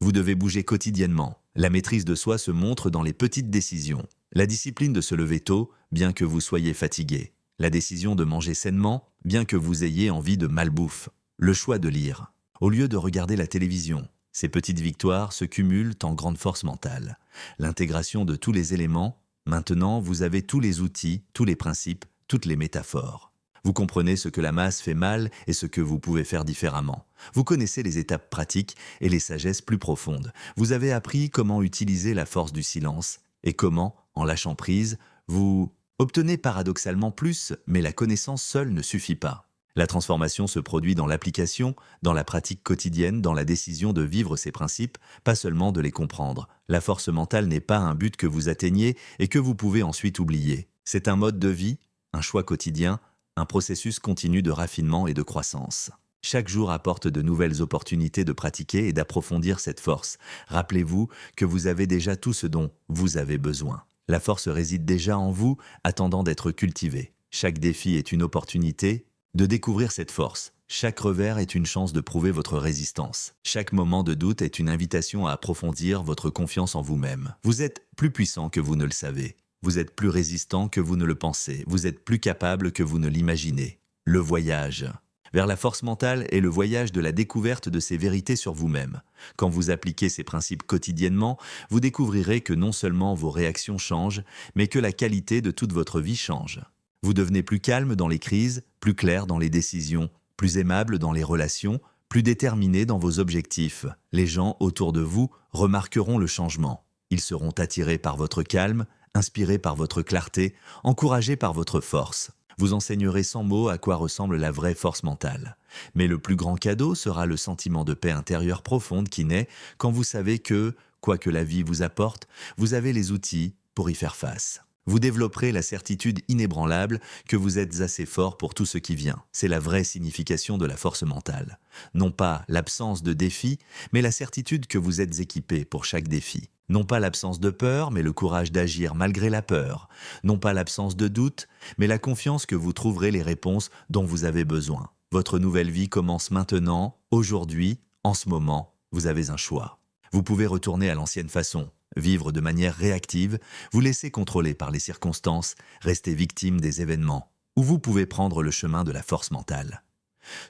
[SPEAKER 1] vous devez bouger quotidiennement. La maîtrise de soi se montre dans les petites décisions. La discipline de se lever tôt, bien que vous soyez fatigué. La décision de manger sainement, bien que vous ayez envie de malbouffe. Le choix de lire, au lieu de regarder la télévision. Ces petites victoires se cumulent en grande force mentale. L'intégration de tous les éléments. Maintenant, vous avez tous les outils, tous les principes, toutes les métaphores. Vous comprenez ce que la masse fait mal et ce que vous pouvez faire différemment. Vous connaissez les étapes pratiques et les sagesses plus profondes. Vous avez appris comment utiliser la force du silence et comment, en lâchant prise, vous obtenez paradoxalement plus, mais la connaissance seule ne suffit pas. La transformation se produit dans l'application, dans la pratique quotidienne, dans la décision de vivre ces principes, pas seulement de les comprendre. La force mentale n'est pas un but que vous atteignez et que vous pouvez ensuite oublier. C'est un mode de vie, un choix quotidien, un processus continu de raffinement et de croissance. Chaque jour apporte de nouvelles opportunités de pratiquer et d'approfondir cette force. Rappelez-vous que vous avez déjà tout ce dont vous avez besoin. La force réside déjà en vous, attendant d'être cultivée. Chaque défi est une opportunité de découvrir cette force. Chaque revers est une chance de prouver votre résistance. Chaque moment de doute est une invitation à approfondir votre confiance en vous-même. Vous êtes plus puissant que vous ne le savez. Vous êtes plus résistant que vous ne le pensez. Vous êtes plus capable que vous ne l'imaginez. Le voyage vers la force mentale est le voyage de la découverte de ces vérités sur vous-même. Quand vous appliquez ces principes quotidiennement, vous découvrirez que non seulement vos réactions changent, mais que la qualité de toute votre vie change. Vous devenez plus calme dans les crises, plus clair dans les décisions, plus aimable dans les relations, plus déterminé dans vos objectifs. Les gens autour de vous remarqueront le changement. Ils seront attirés par votre calme, inspirés par votre clarté, encouragés par votre force. Vous enseignerez sans mots à quoi ressemble la vraie force mentale. Mais le plus grand cadeau sera le sentiment de paix intérieure profonde qui naît quand vous savez que, quoi que la vie vous apporte, vous avez les outils pour y faire face. Vous développerez la certitude inébranlable que vous êtes assez fort pour tout ce qui vient. C'est la vraie signification de la force mentale. Non pas l'absence de défi, mais la certitude que vous êtes équipé pour chaque défi. Non pas l'absence de peur, mais le courage d'agir malgré la peur. Non pas l'absence de doute, mais la confiance que vous trouverez les réponses dont vous avez besoin. Votre nouvelle vie commence maintenant, aujourd'hui, en ce moment. Vous avez un choix. Vous pouvez retourner à l'ancienne façon, vivre de manière réactive, vous laisser contrôler par les circonstances, rester victime des événements, ou vous pouvez prendre le chemin de la force mentale.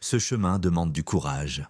[SPEAKER 1] Ce chemin demande du courage.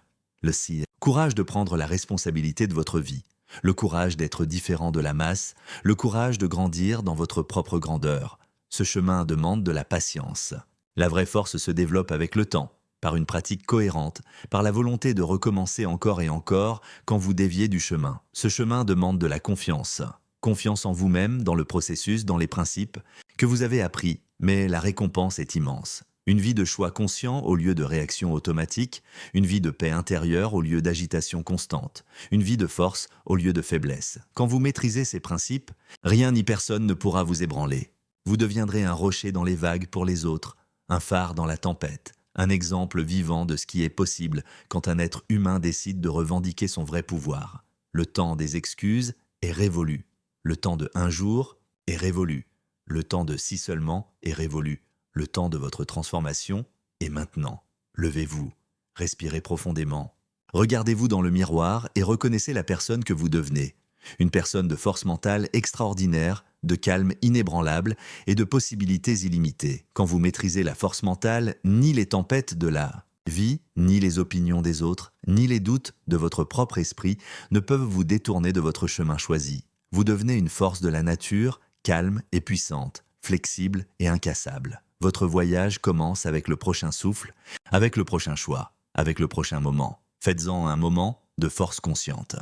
[SPEAKER 1] Courage de prendre la responsabilité de votre vie. Le courage d'être différent de la masse, le courage de grandir dans votre propre grandeur. Ce chemin demande de la patience. La vraie force se développe avec le temps, par une pratique cohérente, par la volonté de recommencer encore et encore quand vous déviez du chemin. Ce chemin demande de la confiance. Confiance en vous-même, dans le processus, dans les principes que vous avez appris, mais la récompense est immense. Une vie de choix conscient au lieu de réaction automatique, une vie de paix intérieure au lieu d'agitation constante, une vie de force au lieu de faiblesse. Quand vous maîtrisez ces principes, rien ni personne ne pourra vous ébranler. Vous deviendrez un rocher dans les vagues pour les autres, un phare dans la tempête, un exemple vivant de ce qui est possible quand un être humain décide de revendiquer son vrai pouvoir. Le temps des excuses est révolu. Le temps de un jour est révolu. Le temps de si seulement est révolu. Le temps de votre transformation est maintenant. Levez-vous, respirez profondément. Regardez-vous dans le miroir et reconnaissez la personne que vous devenez. Une personne de force mentale extraordinaire, de calme inébranlable et de possibilités illimitées. Quand vous maîtrisez la force mentale, ni les tempêtes de la vie, ni les opinions des autres, ni les doutes de votre propre esprit ne peuvent vous détourner de votre chemin choisi. Vous devenez une force de la nature, calme et puissante, flexible et incassable. Votre voyage commence avec le prochain souffle, avec le prochain choix, avec le prochain moment. Faites-en un moment de force consciente.